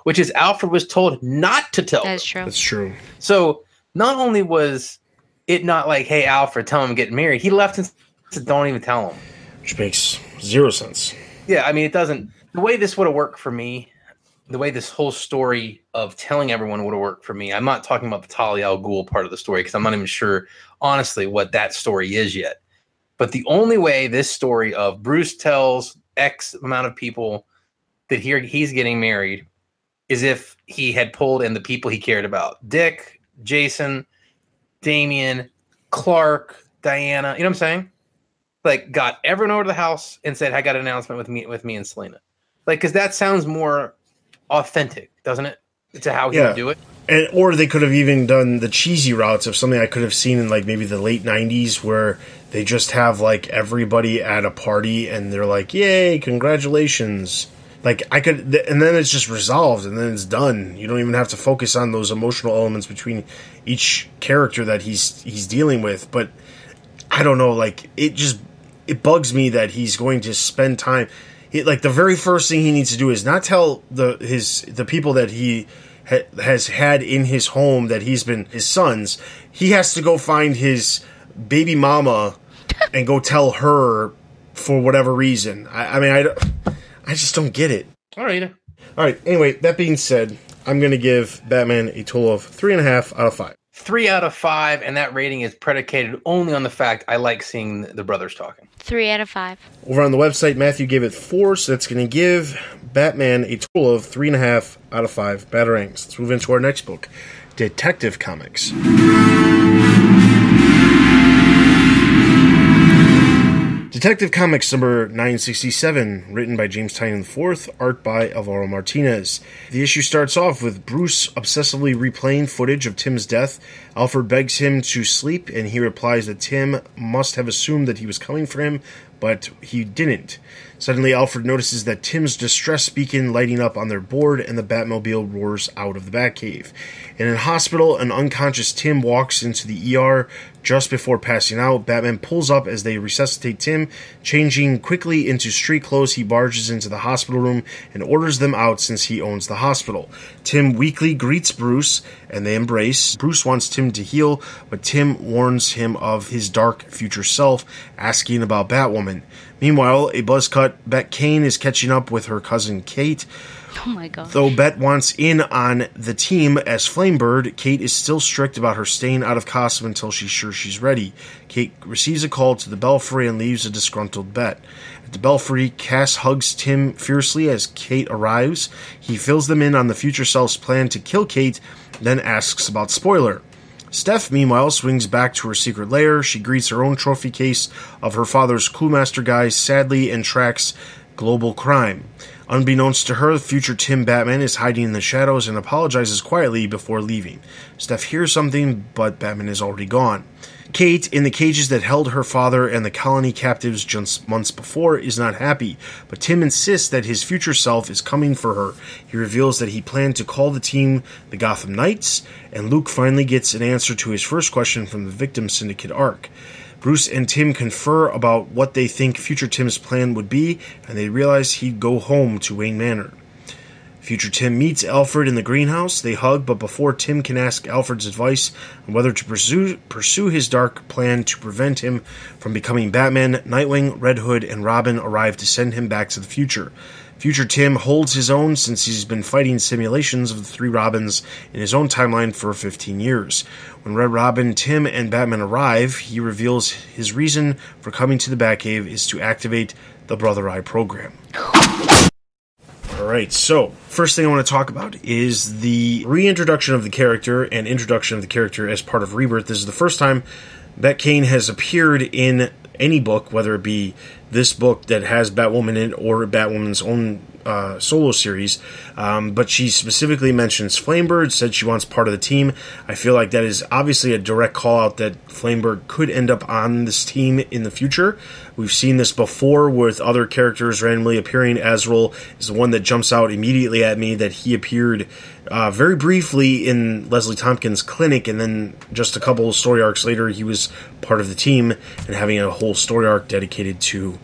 which is Alfred was told not to tell them. That's true. That's true. So not only was it not like, hey, Alfred, tell him I'm getting married, he left and said, don't even tell him. Which makes zero sense. Yeah, I mean, it doesn't. The way this would have worked for me, the way this whole story of telling everyone would have worked for me, I'm not talking about the Talia al Ghul part of the story because I'm not even sure, honestly, what that story is yet. But the only way this story of Bruce tells X amount of people that he's getting married is if he had pulled in the people he cared about. Dick, Jason, Damian, Clark, Diana, you know what I'm saying? Like, got everyone over to the house and said, I got an announcement with me and Selena. Like, because that sounds more authentic, doesn't it? To how he would do it. Or they could have even done the cheesy routes of something I could have seen in like maybe the late 90s where they just have like everybody at a party and they're like, yay, congratulations. Like and then it's just resolved and then it's done. You don't even have to focus on those emotional elements between each character that he's dealing with. But I don't know, like it bugs me that he's going to spend time. Like the very first thing he needs to do is not tell the people that he has had in his home that he's been his sons. He has to go find his baby mama and go tell her for whatever reason. I just don't get it. All right. Anyway, that being said, I'm going to give Batman a total of 3.5 out of 5. 3 out of 5, and that rating is predicated only on the fact I like seeing the brothers talking. 3 out of 5. Over on the website, Matthew gave it 4, so that's going to give Batman a total of 3.5 out of 5 Batarangs. Let's move into our next book, Detective Comics. Detective Comics number 967, written by James Tynion IV, art by Alvaro Martinez. The issue starts off with Bruce obsessively replaying footage of Tim's death. Alfred begs him to sleep, and he replies that Tim must have assumed that he was coming for him, but he didn't. Suddenly, Alfred notices that Tim's distress beacon lighting up on their board, and the Batmobile roars out of the Batcave. In a hospital, an unconscious Tim walks into the ER. Just before passing out, Batman pulls up as they resuscitate Tim. Changing quickly into street clothes, he barges into the hospital room and orders them out since he owns the hospital. Tim weakly greets Bruce, and they embrace. Bruce wants Tim to heal, but Tim warns him of his dark future self, asking about Batwoman. Meanwhile, a buzz-cut Bet Kane is catching up with her cousin Kate. Oh my god. Though Bet wants in on the team as Flamebird, Kate is still strict about her staying out of costume until she's sure she's ready. Kate receives a call to the Belfry and leaves a disgruntled Bet. At the Belfry, Cass hugs Tim fiercely as Kate arrives. He fills them in on the future self's plan to kill Kate, then asks about Spoiler. Steph, meanwhile, swings back to her secret lair. She greets her own trophy case of her father's Cluemaster guys sadly and tracks global crime. Unbeknownst to her, future Tim Batman is hiding in the shadows and apologizes quietly before leaving. Steph hears something, but Batman is already gone. Kate, in the cages that held her father and the colony captives just months before, is not happy, but Tim insists that his future self is coming for her. He reveals that he planned to call the team the Gotham Knights, and Luke finally gets an answer to his first question from the Victim Syndicate arc. Bruce and Tim confer about what they think future Tim's plan would be, and they realize he'd go home to Wayne Manor. Future Tim meets Alfred in the greenhouse. They hug, but before Tim can ask Alfred's advice on whether to pursue his dark plan to prevent him from becoming Batman, Nightwing, Red Hood, and Robin arrive to send him back to the future. Future Tim holds his own since he's been fighting simulations of the three Robins in his own timeline for 15 years. When Red Robin, Tim, and Batman arrive, he reveals his reason for coming to the Batcave is to activate the Brother Eye program. Alright, so, first thing I want to talk about is the reintroduction of the character and introduction of the character as part of Rebirth. This is the first time Bat-Kane has appeared in any book, whether it be this book that has Batwoman in it or Batwoman's own solo series, but she specifically mentions Flamebird, said she wants part of the team. I feel like that is obviously a direct call-out that Flamebird could end up on this team in the future. We've seen this before with other characters randomly appearing. Azrael is the one that jumps out immediately at me, that he appeared very briefly in Leslie Tompkins' clinic, and then just a couple of story arcs later, he was part of the team and having a whole story arc dedicated to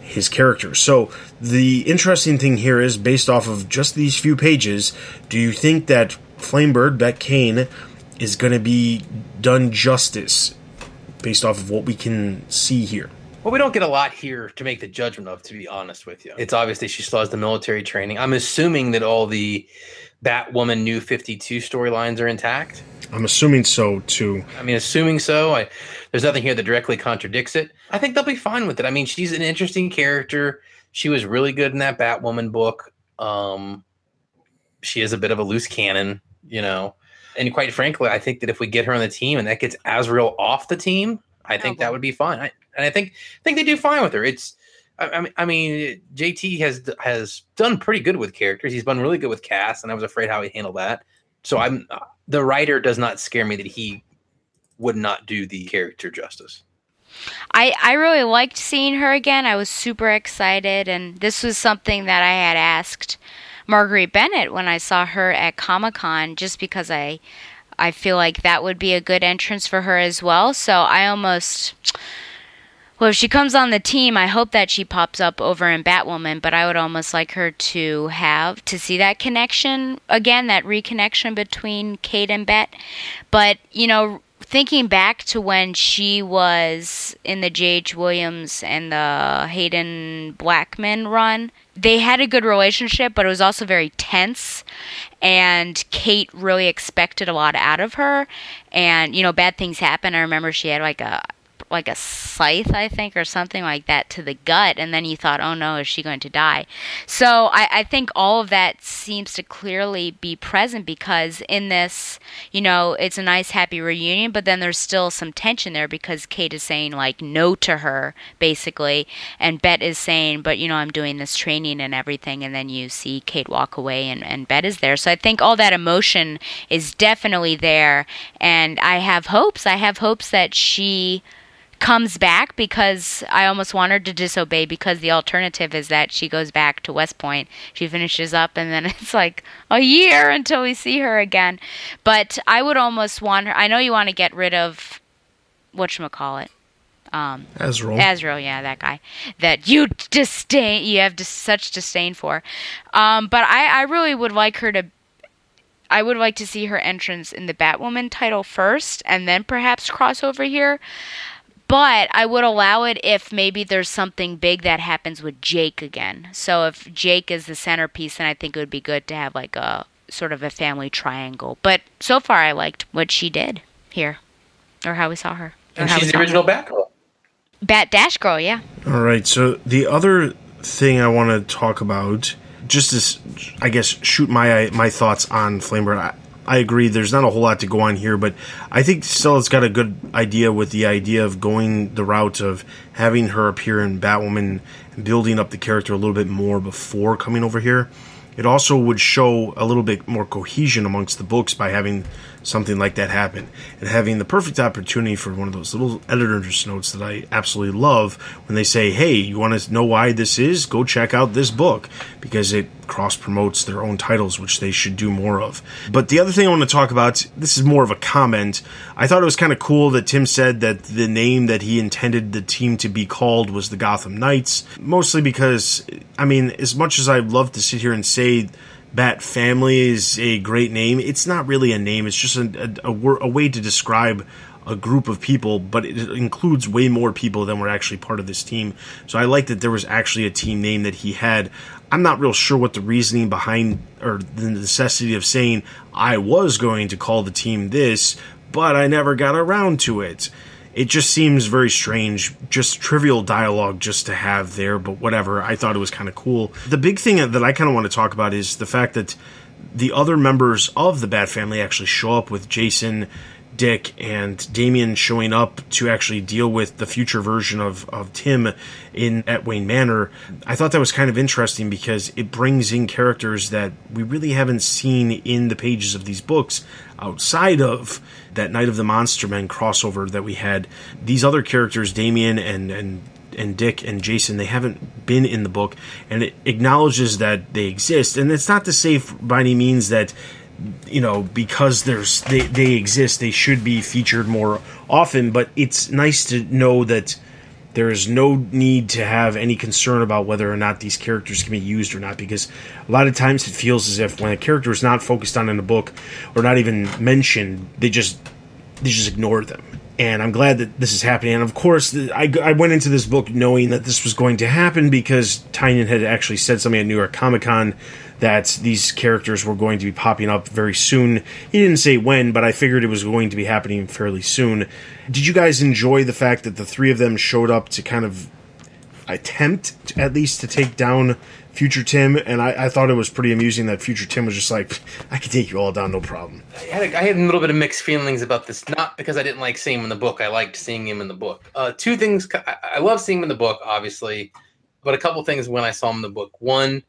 his character. So the interesting thing here is, based off of just these few pages, do you think that Flamebird, Bat-Kane, is going to be done justice based off of what we can see here? Well, we don't get a lot here to make the judgment of, to be honest with you. It's obviously she still has the military training. I'm assuming that all the Batwoman New 52 storylines are intact. I'm assuming so, too. I mean, assuming so. There's nothing here that directly contradicts it. I think they'll be fine with it. I mean, she's an interesting character. She was really good in that Batwoman book. She is a bit of a loose cannon, you know. And quite frankly, I think that if we get her on the team and that gets Azrael off the team, I think that would be fine. I think they do fine with her. I mean, JT has done pretty good with characters. He's been really good with cast, and I was afraid how he'd handle that. So the writer does not scare me that he would not do the character justice. I really liked seeing her again. I was super excited, and this was something that I had asked Marguerite Bennett when I saw her at Comic-Con, just because I feel like that would be a good entrance for her as well. So well, if she comes on the team, I hope that she pops up over in Batwoman, but I would almost like her to see that connection again, that reconnection between Kate and Bet. But, you know, thinking back to when she was in the J.H. Williams and the Hayden Blackman run, they had a good relationship, but it was also very tense, and Kate really expected a lot out of her, and, you know, bad things happen. I remember she had like a scythe, I think, or something like that to the gut, and then you thought, oh no, is she going to die? So I think all of that seems to clearly be present, because in this, you know, it's a nice happy reunion, but then there's still some tension there because Kate is saying like no to her, basically, and Bet is saying, but you know, I'm doing this training and everything, and then you see Kate walk away and Bet is there. So I think all that emotion is definitely there, and I have hopes that she comes back, because I almost want her to disobey, because the alternative is that she goes back to West Point, she finishes up, and then it's like a year until we see her again. But I would almost want her, I know you want to get rid of whatchamacallit, Azrael, yeah, that guy that you have such disdain for, but I really would like her to, I would like to see her entrance in the Batwoman title first, and then perhaps cross over here. But I would allow it if maybe there's something big that happens with Jake again. So if Jake is the centerpiece, then I think it would be good to have like a sort of a family triangle. But so far I liked what she did here, or how we saw her. And she's the original Batgirl. Dash Girl, yeah. All right, so the other thing I want to talk about, just to, I guess, shoot my thoughts on Flamebird. I agree, there's not a whole lot to go on here, but I think still it's got a good idea with the idea of going the route of having her appear in Batwoman and building up the character a little bit more before coming over here. It also would show a little bit more cohesion amongst the books by having something like that happen, and having the perfect opportunity for one of those little editor's notes that I absolutely love when they say, hey, you want to know why this is? Go check out this book, because it cross-promotes their own titles, which they should do more of. But the other thing I want to talk about, this is more of a comment. I thought it was kind of cool that Tim said that the name that he intended the team to be called was the Gotham Knights, mostly because, I mean, as much as I'd love to sit here and say Bat Family is a great name, it's not really a name. It's just a way to describe a group of people, but it includes way more people than were actually part of this team. So I like that there was actually a team name that he had. I'm not real sure what the reasoning behind, or the necessity of saying I was going to call the team this, but I never got around to it. It just seems very strange, just trivial dialogue just to have there, but whatever. I thought it was kind of cool. The big thing that I kind of want to talk about is the fact that the other members of the Bat Family actually show up, with Jason, Dick, and Damian showing up to actually deal with the future version of Tim at Wayne Manor. I thought that was kind of interesting because it brings in characters that we really haven't seen in the pages of these books outside of that Night of the Monster Men crossover that we had. These other characters, Damian and Dick and Jason, they haven't been in the book, and it acknowledges that they exist. And it's not to say by any means that, you know, because they exist, they should be featured more often, but it's nice to know that there is no need to have any concern about whether or not these characters can be used or not, because a lot of times it feels as if when a character is not focused on in a book or not even mentioned, they just ignore them. And I'm glad that this is happening. And of course, I went into this book knowing that this was going to happen because Tynion had actually said something at New York Comic Con that these characters were going to be popping up very soon. He didn't say when, but I figured it was going to be happening fairly soon. Did you guys enjoy the fact that the three of them showed up to kind of attempt, at least, to take down Future Tim? And I thought it was pretty amusing that Future Tim was just like, I can take you all down, no problem. I had a little bit of mixed feelings about this, not because I didn't like seeing him in the book. I liked seeing him in the book. Two things. I love seeing him in the book, obviously, but a couple things when I saw him in the book. One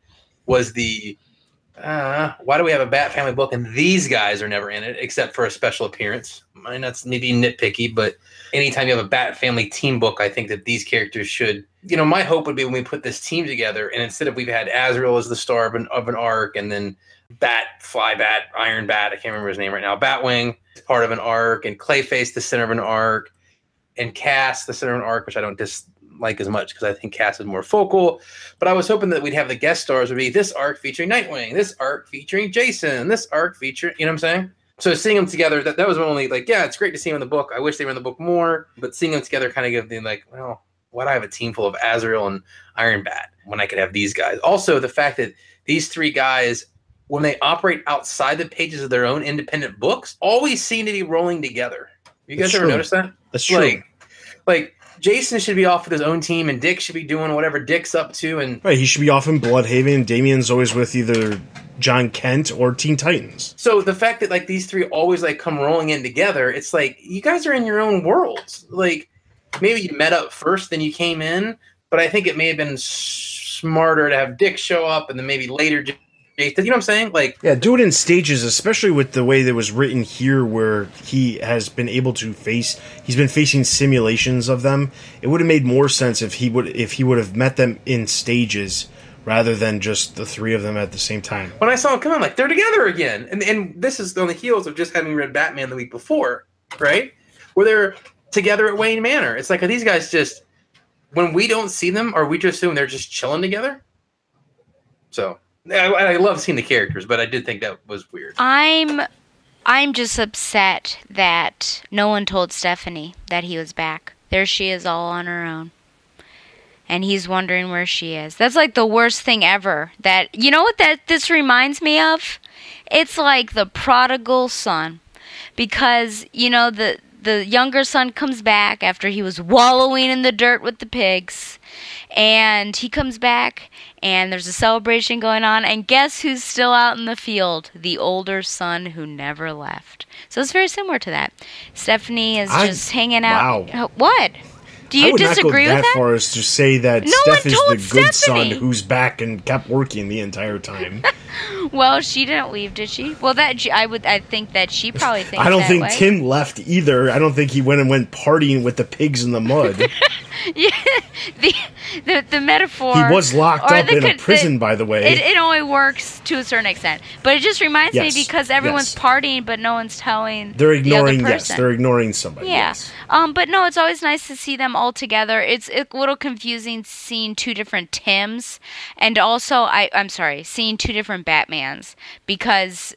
was the, why do we have a Bat Family book and these guys are never in it except for a special appearance? I mean, that's maybe nitpicky, but anytime you have a Bat Family team book, I think that these characters should, you know, my hope would be when we put this team together, and instead of we've had Azrael as the star of an arc, and then Flybat, Iron Bat, I can't remember his name right now, Batwing is part of an arc, and Clayface the center of an arc, and Cass the center of an arc, which I don't dislike as much because I think Cass is more focal. But I was hoping that we'd have the guest stars would be this arc featuring Nightwing, this arc featuring Jason, this arc featuring, you know what I'm saying? So seeing them together, that was only like, yeah, it's great to see them in the book. I wish they were in the book more, but seeing them together kind of gives me like, well, why do I have a team full of Azrael and Iron Bat when I could have these guys? Also, the fact that these three guys, when they operate outside the pages of their own independent books, always seem to be rolling together. You guys ever notice that? That's true. Like Jason should be off with his own team, and Dick should be doing whatever Dick's up to. And right, he should be off in Bloodhaven, and Damian's always with either John Kent or Teen Titans. So the fact that like these three always like come rolling in together, it's like you guys are in your own worlds. Like maybe you met up first, then you came in, but I think it may have been smarter to have Dick show up and then maybe later Jason. You know what I'm saying? Like, yeah, do it in stages, especially with the way that was written here, where he has been able to he's been facing simulations of them. It would have made more sense if he would have met them in stages rather than just the three of them at the same time. When I saw them come on, like, they're together again. And this is on the heels of just having read Batman the week before, right? Where they're together at Wayne Manor. It's like, are these guys just, when we don't see them, are we just assume they're just chilling together? So I love seeing the characters, but I did think that was weird. I'm just upset that no one told Stephanie that he was back. There she is all on her own. And he's wondering where she is. That's like the worst thing ever. That, you know what this reminds me of? It's like the prodigal son. Because, you know, the younger son comes back after he was wallowing in the dirt with the pigs. And he comes back, and there's a celebration going on, and guess who's still out in the field? The older son who never left. So it's very similar to that. Stephanie is just hanging out. Wow. What? Do you disagree with that? I would not go that far as to say that Steph is the good son who's back and kept working the entire time. Well, she didn't leave, did she? Well, I think that she probably thinks I don't that think way. Tim left either. I don't think he went partying with the pigs in the mud. Yeah, the metaphor. He was locked or up in a prison, by the way. It only works to a certain extent, but it just reminds me because everyone's yes. partying, but no one's telling. They're ignoring. The other person. Yes, they're ignoring somebody. Yeah. Yes. But no, it's always nice to see them all together. It's a little confusing seeing two different Tims, and also I'm sorry, seeing two different Batmans, because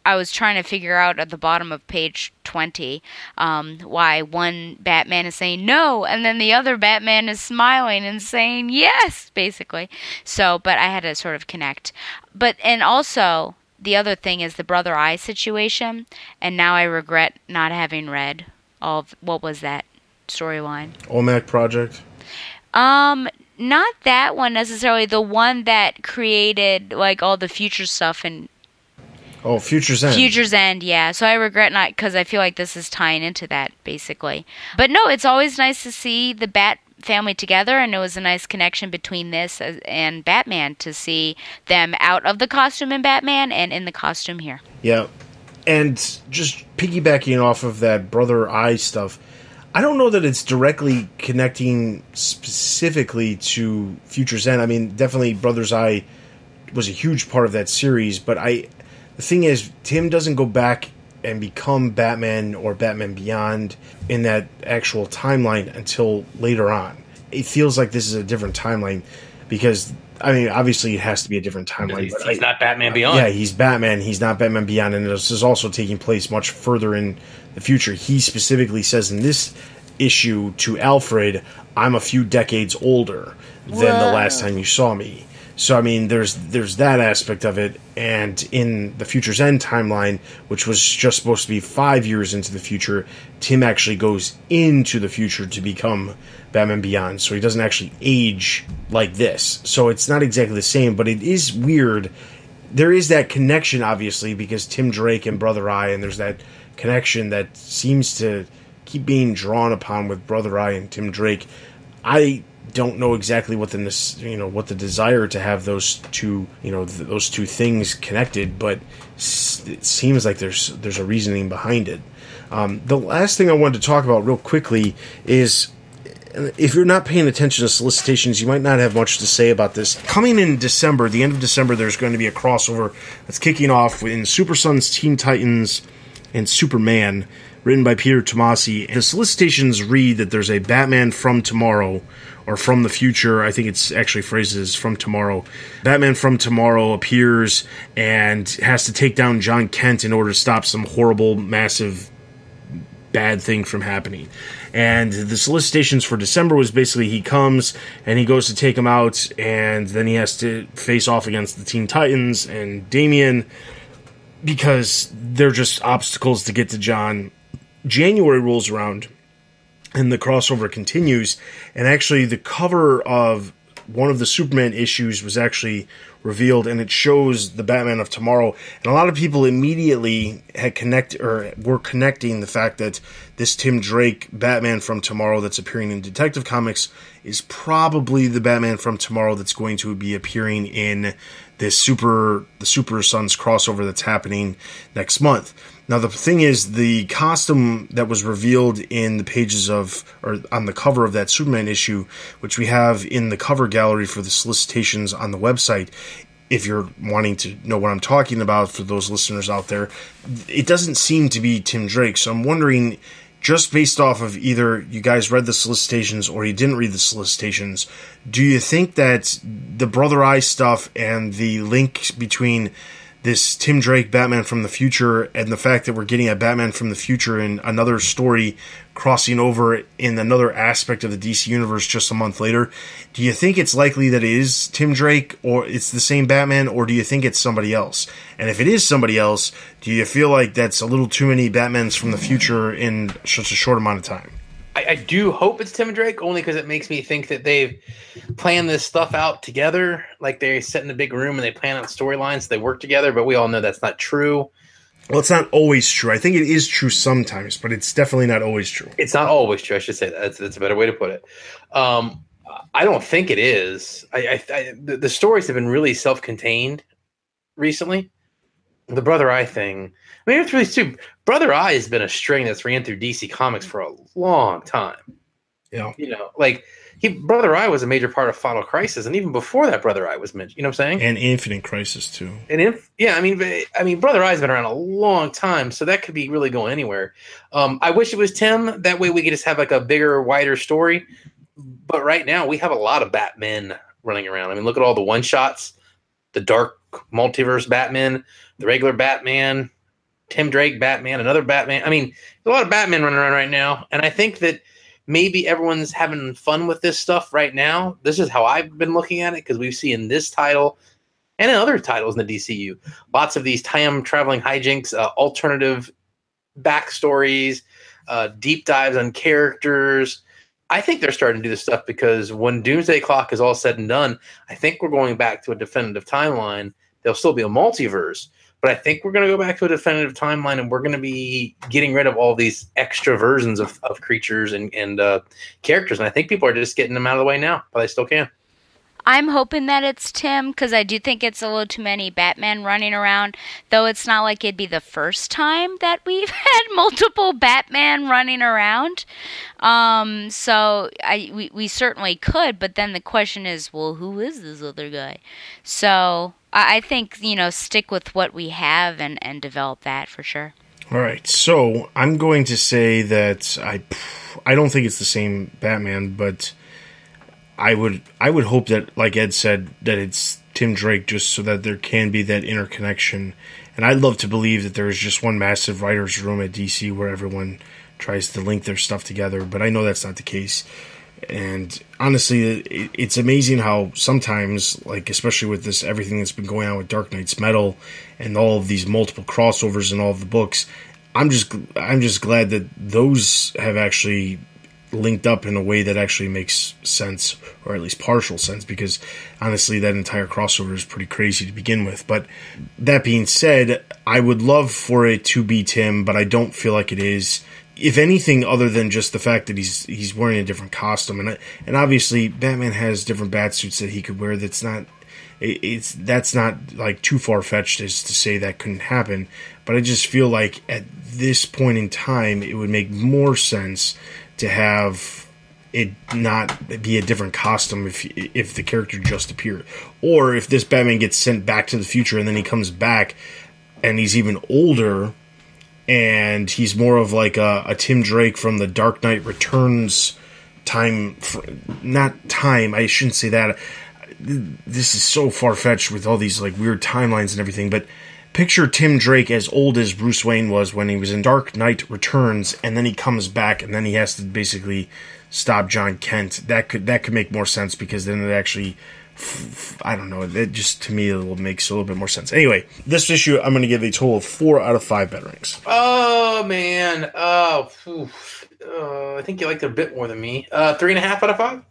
I was trying to figure out at the bottom of page 20 why one Batman is saying no, and then the other Batman is smiling and saying yes, basically. So, but I had to sort of connect. And also, the other thing is the Brother Eye situation, and now I regret not having read all of, what was that storyline? OMAC Project? Not that one necessarily, the one that created, like, all the future stuff and Oh, Future's End. Future's End, yeah. So I regret not, because I feel like this is tying into that, basically. But no, it's always nice to see the Bat family together, and it was a nice connection between this and Batman to see them out of the costume in Batman and in the costume here. Yeah. And just piggybacking off of that Brother Eye stuff, I don't know that it's directly connecting specifically to Future's End. I mean, definitely Brother's Eye was a huge part of that series, but the thing is, Tim doesn't go back and become Batman or Batman Beyond in that actual timeline until later on. It feels like this is a different timeline because, I mean, obviously it has to be a different timeline. He's not Batman Beyond. Yeah, he's Batman. He's not Batman Beyond, and this is also taking place much further in the future. He specifically says in this issue to Alfred, I'm a few decades older than the last time you saw me. So, I mean, there's that aspect of it, and in the Future's End timeline, which was just supposed to be 5 years into the future, Tim actually goes into the future to become Batman Beyond, so he doesn't actually age like this. So it's not exactly the same, but it is weird. There is that connection, obviously, because Tim Drake and Brother Eye, and there's that connection that seems to keep being drawn upon with Brother Eye and Tim Drake. I don't know exactly what the desire to have those two those two things connected, but it seems like there's a reasoning behind it. The last thing I wanted to talk about real quickly is, if you're not paying attention to solicitations, you might not have much to say about this. Coming in December, the end of December, there's going to be a crossover that's kicking off in Super Sons, Teen Titans, and Superman, written by Peter Tomasi. The solicitations read that there's a Batman from tomorrow, or from the future. I think it's actually phrased as from tomorrow. Batman from tomorrow appears and has to take down John Kent in order to stop some horrible, massive, bad thing from happening. And the solicitations for December was basically he comes and he goes to take him out, and then he has to face off against the Teen Titans and Damian, because they're just obstacles to get to John. January rolls around, and the crossover continues, and actually the cover of one of the Superman issues was actually revealed, and it shows the Batman of tomorrow, and a lot of people immediately were connecting the fact that this Tim Drake Batman from tomorrow that's appearing in Detective Comics is probably the Batman from tomorrow that's going to be appearing in this the Super Sons crossover that's happening next month. Now, the thing is, the costume that was revealed in the pages of, or on the cover of that Superman issue, which we have in the cover gallery for the solicitations on the website, if you're wanting to know what I'm talking about for those listeners out there, it doesn't seem to be Tim Drake. So I'm wondering, just based off of either you guys read the solicitations or you didn't read the solicitations, do you think that the Brother Eye stuff and the link between this Tim Drake Batman from the future and the fact that we're getting a Batman from the future in another story crossing over in another aspect of the DC universe just a month later, do you think it's likely that it is Tim Drake, or it's the same Batman, or do you think it's somebody else? And if it is somebody else, do you feel like that's a little too many Batmans from the future in such a short amount of time? I do hope it's Tim Drake, only because it makes me think that they've planned this stuff out together. Like, they sit in a big room and they plan out storylines, they work together, but we all know that's not true. Well, it's not always true. I think it is true sometimes, but it's definitely not always true. It's not always true, I should say that. That's a better way to put it. I don't think it is. The stories have been really self-contained recently. The Brother Eye thing, I mean, it's really stupid. Brother Eye has been a string that's ran through DC Comics for a long time. Yeah. Like, Brother Eye was a major part of Final Crisis, and even before that, Brother Eye was mentioned. You know what I'm saying? And Infinite Crisis too. I mean, Brother Eye's been around a long time, so that could be really going anywhere. I wish it was Tim. That way, we could just have like a bigger, wider story. But right now, we have a lot of Batmen running around. I mean, look at all the one shots, the Dark Multiverse Batman, the regular Batman, Tim Drake Batman, another Batman. I mean, there's a lot of Batman running around right now, and I think that maybe everyone's having fun with this stuff right now. This is how I've been looking at it, because we've seen this title and in other titles in the DCU, lots of these time traveling hijinks, alternative backstories, deep dives on characters. I think they're starting to do this stuff because when Doomsday Clock is all said and done, I think we're going back to a definitive timeline. There'll still be a multiverse, but I think we're going to go back to a definitive timeline, and we're going to be getting rid of all these extra versions of creatures and characters. And I think people are just getting them out of the way now, but they still can. I'm hoping that it's Tim, because I do think it's a little too many Batman running around, though it's not like it'd be the first time that we've had multiple Batman running around. So we certainly could, but then the question is, well, who is this other guy? So I think, stick with what we have and develop that for sure. All right, so I'm going to say that I don't think it's the same Batman, but I would hope that, like Ed said, that it's Tim Drake, just so that there can be that interconnection. And I'd love to believe that there is just one massive writer's room at DC where everyone tries to link their stuff together, but I know that's not the case. And honestly, it's amazing how sometimes, like especially with this everything that's been going on with Dark Knight's Metal and all of these multiple crossovers in all of the books, I'm just glad that those have actually linked up in a way that actually makes sense, or at least partial sense, because honestly that entire crossover is pretty crazy to begin with. But that being said, I would love for it to be Tim, but I don't feel like it is. If anything, other than just the fact that he's wearing a different costume, and obviously Batman has different bat suits that he could wear. That's not like too far fetched as to say that couldn't happen. But I just feel like at this point in time, it would make more sense to have it not be a different costume if the character just appeared, or if this Batman gets sent back to the future and then he comes back and he's even older. And he's more of like a Tim Drake from the Dark Knight Returns time. Not time, I shouldn't say that. This is so far-fetched with all these like weird timelines and everything. But picture Tim Drake as old as Bruce Wayne was when he was in Dark Knight Returns. And then he comes back and then he has to basically stop John Kent. That could make more sense, because then it actually... I don't know. It just, to me, it makes a little bit more sense. Anyway, this issue, I'm going to give a total of 4 out of 5 Batarangs. Oh, man. I think you liked it a bit more than me. 3.5 out of 5?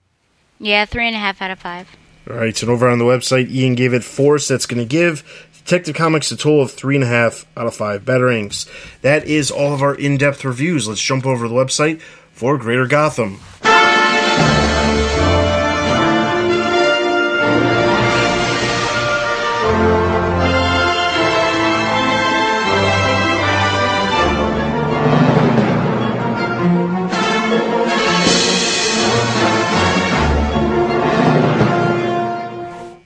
Yeah, 3.5 out of 5. All right, so over on the website, Ian gave it 4, so that's going to give Detective Comics a total of 3.5 out of 5 Batarangs. That is all of our in-depth reviews. Let's jump over to the website for Greater Gotham.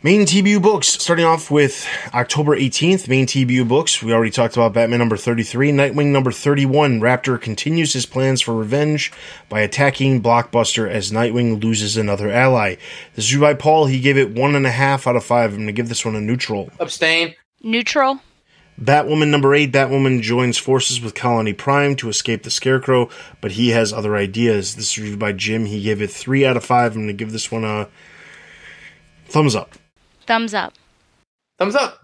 Main TBU books, starting off with October 18th, main TBU books. We already talked about Batman number 33. Nightwing number 31. Raptor continues his plans for revenge by attacking Blockbuster as Nightwing loses another ally. This is by Paul. He gave it 1.5 out of 5. I'm going to give this one a neutral. Abstain. Neutral. Batwoman number 8. Batwoman joins forces with Colony Prime to escape the Scarecrow, but he has other ideas. This is reviewed by Jim. He gave it 3 out of 5. I'm going to give this one a thumbs up. Thumbs up. Thumbs up.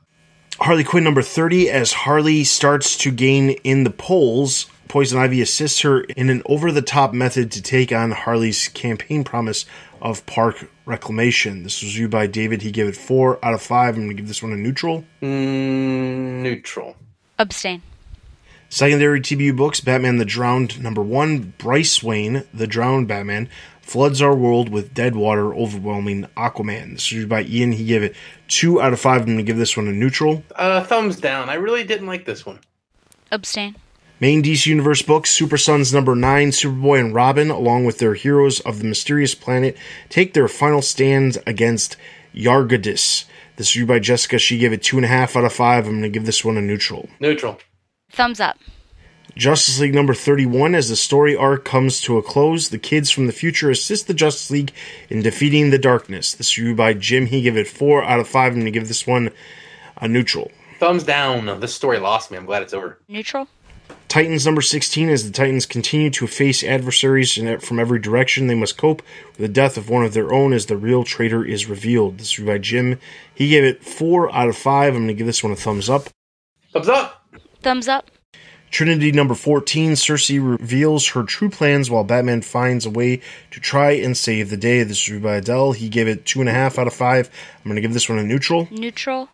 Harley Quinn number 30. As Harley starts to gain in the polls, Poison Ivy assists her in an over-the-top method to take on Harley's campaign promise of park reclamation. This was reviewed by David. He gave it 4 out of 5. I'm going to give this one a neutral. Neutral. Abstain. Secondary TBU books, Batman the Drowned number 1. Bryce Wayne, the Drowned Batman, floods our world with dead water, overwhelming Aquaman. This is reviewed by Ian. He gave it 2 out of 5. I'm going to give this one a neutral. Thumbs down. I really didn't like this one. Abstain. Main DC Universe books, Super Sons number 9, Superboy and Robin, along with their heroes of the mysterious planet, take their final stand against Yargadis. This is reviewed by Jessica. She gave it 2.5 out of 5. I'm going to give this one a neutral. Neutral. Thumbs up. Justice League number 31, as the story arc comes to a close, the kids from the future assist the Justice League in defeating the darkness. This is reviewed by Jim. He gave it 4 out of 5. I'm going to give this one a neutral. Thumbs down. This story lost me. I'm glad it's over. Neutral. Titans number 16, as the Titans continue to face adversaries from every direction, they must cope with the death of one of their own as the real traitor is revealed. This is reviewed by Jim. He gave it 4 out of 5. I'm going to give this one a thumbs up. Thumbs up. Thumbs up. Trinity number 14, Cersei reveals her true plans while Batman finds a way to try and save the day. This is reviewed by Adele. He gave it 2.5 out of 5. I'm going to give this one a neutral. Neutral.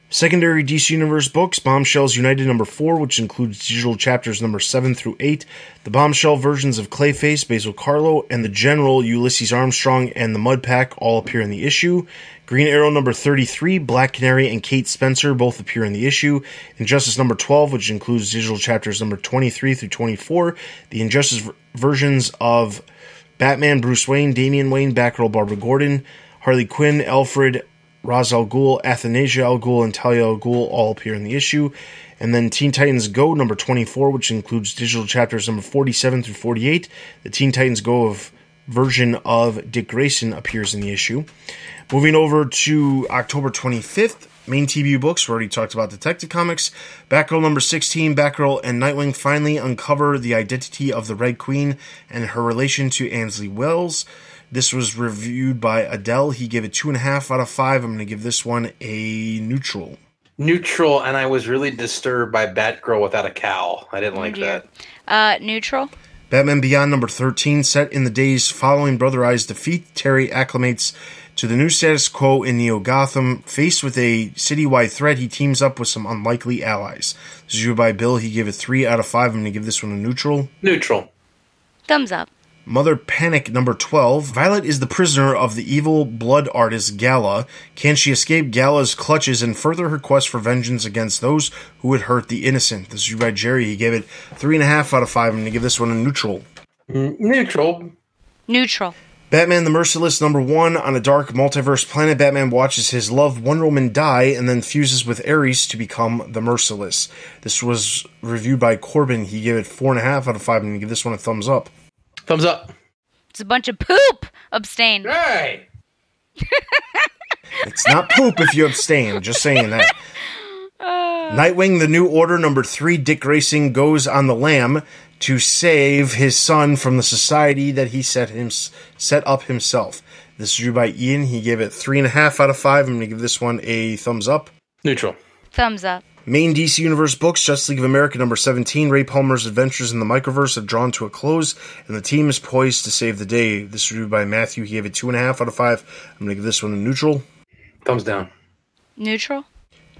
Secondary DC Universe books, Bombshells United number 4, which includes digital chapters number 7 through 8. The Bombshell versions of Clayface, Basil Carlo, and the General, Ulysses Armstrong, and the Mud Pack all appear in the issue. Green Arrow number 33, Black Canary, and Kate Spencer both appear in the issue. Injustice number 12, which includes digital chapters number 23 through 24. The Injustice versions of Batman, Bruce Wayne, Damian Wayne, Batgirl, Barbara Gordon, Harley Quinn, Alfred, Ra's al Ghul, Athanasia al Ghul, and Talia al Ghul all appear in the issue. And then Teen Titans Go number 24, which includes digital chapters number 47 through 48. The Teen Titans Go version of Dick Grayson appears in the issue. Moving over to October 25th, main TBU books. We already talked about Detective Comics. Batgirl number 16, Batgirl and Nightwing finally uncover the identity of the Red Queen and her relation to Ainsley Wells. This was reviewed by Adele. He gave it 2.5 out of 5. I'm going to give this one a neutral. Neutral, and I was really disturbed by Batgirl without a cowl. I didn't like that. Neutral. Batman Beyond number 13, set in the days following Brother Eye's defeat, Terry acclimates to the new status quo in Neo Gotham. Faced with a citywide threat, he teams up with some unlikely allies. This is reviewed by Bill. He gave it 3 out of 5. I'm going to give this one a neutral. Neutral. Thumbs up. Mother Panic number 12. Violet is the prisoner of the evil blood artist Gala. Can she escape Gala's clutches and further her quest for vengeance against those who would hurt the innocent? This is by Jerry. He gave it 3.5 out of 5. I'm going to give this one a neutral. Neutral. Neutral. Batman the Merciless number 1. On a dark multiverse planet, Batman watches his loved Wonder Woman die and then fuses with Ares to become the Merciless. This was reviewed by Corbin. He gave it 4.5 out of 5. I'm going to give this one a thumbs up. Thumbs up. It's a bunch of poop. Abstain. Hey! It's not poop if you abstain. Just saying that. Nightwing, the New Order, number 3. Dick Grayson goes on the lam to save his son from the society that he set up himself. This is reviewed by Ian. He gave it 3.5 out of 5. I'm going to give this one a thumbs up. Neutral. Thumbs up. Main DC Universe books, Justice League of America number 17, Ray Palmer's adventures in the Microverse have drawn to a close, and the team is poised to save the day. This is reviewed by Matthew. He gave it 2.5 out of 5. I'm going to give this one a neutral. Thumbs down. Neutral.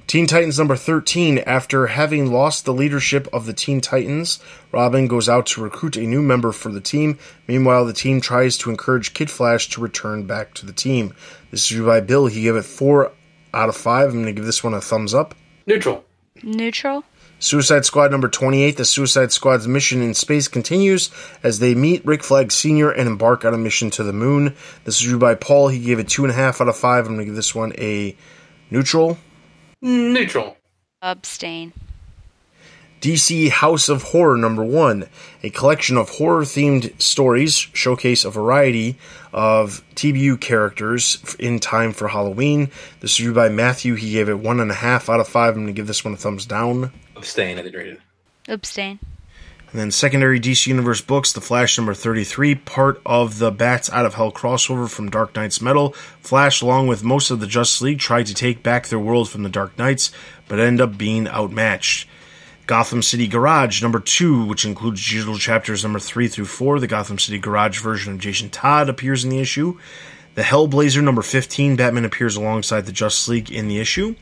Teen Titans number 13, after having lost the leadership of the Teen Titans, Robin goes out to recruit a new member for the team. Meanwhile, the team tries to encourage Kid Flash to return back to the team. This is reviewed by Bill. He gave it 4 out of 5. I'm going to give this one a thumbs up. Neutral. Neutral. Suicide Squad number 28, the Suicide Squad's mission in space continues as they meet Rick Flag Sr. and embark on a mission to the moon. This is reviewed by Paul. He gave it 2.5 out of 5. I'm going to give this one a neutral. Neutral. Abstain. DC House of Horror number 1, a collection of horror-themed stories showcase a variety of TBU characters in time for Halloween. This is reviewed by Matthew. He gave it 1.5 out of 5. I'm going to give this one a thumbs down. Abstain, I didn't rate it. Abstain. And then secondary DC Universe books, The Flash number 33, part of the Bats Out of Hell crossover from Dark Knight's Metal. Flash, along with most of the Justice League, tried to take back their world from the Dark Knights, but end up being outmatched. Gotham City Garage number 2, which includes digital chapters number 3 through 4. The Gotham City Garage version of Jason Todd appears in the issue. The Hellblazer number 15, Batman appears alongside the Justice League in the issue.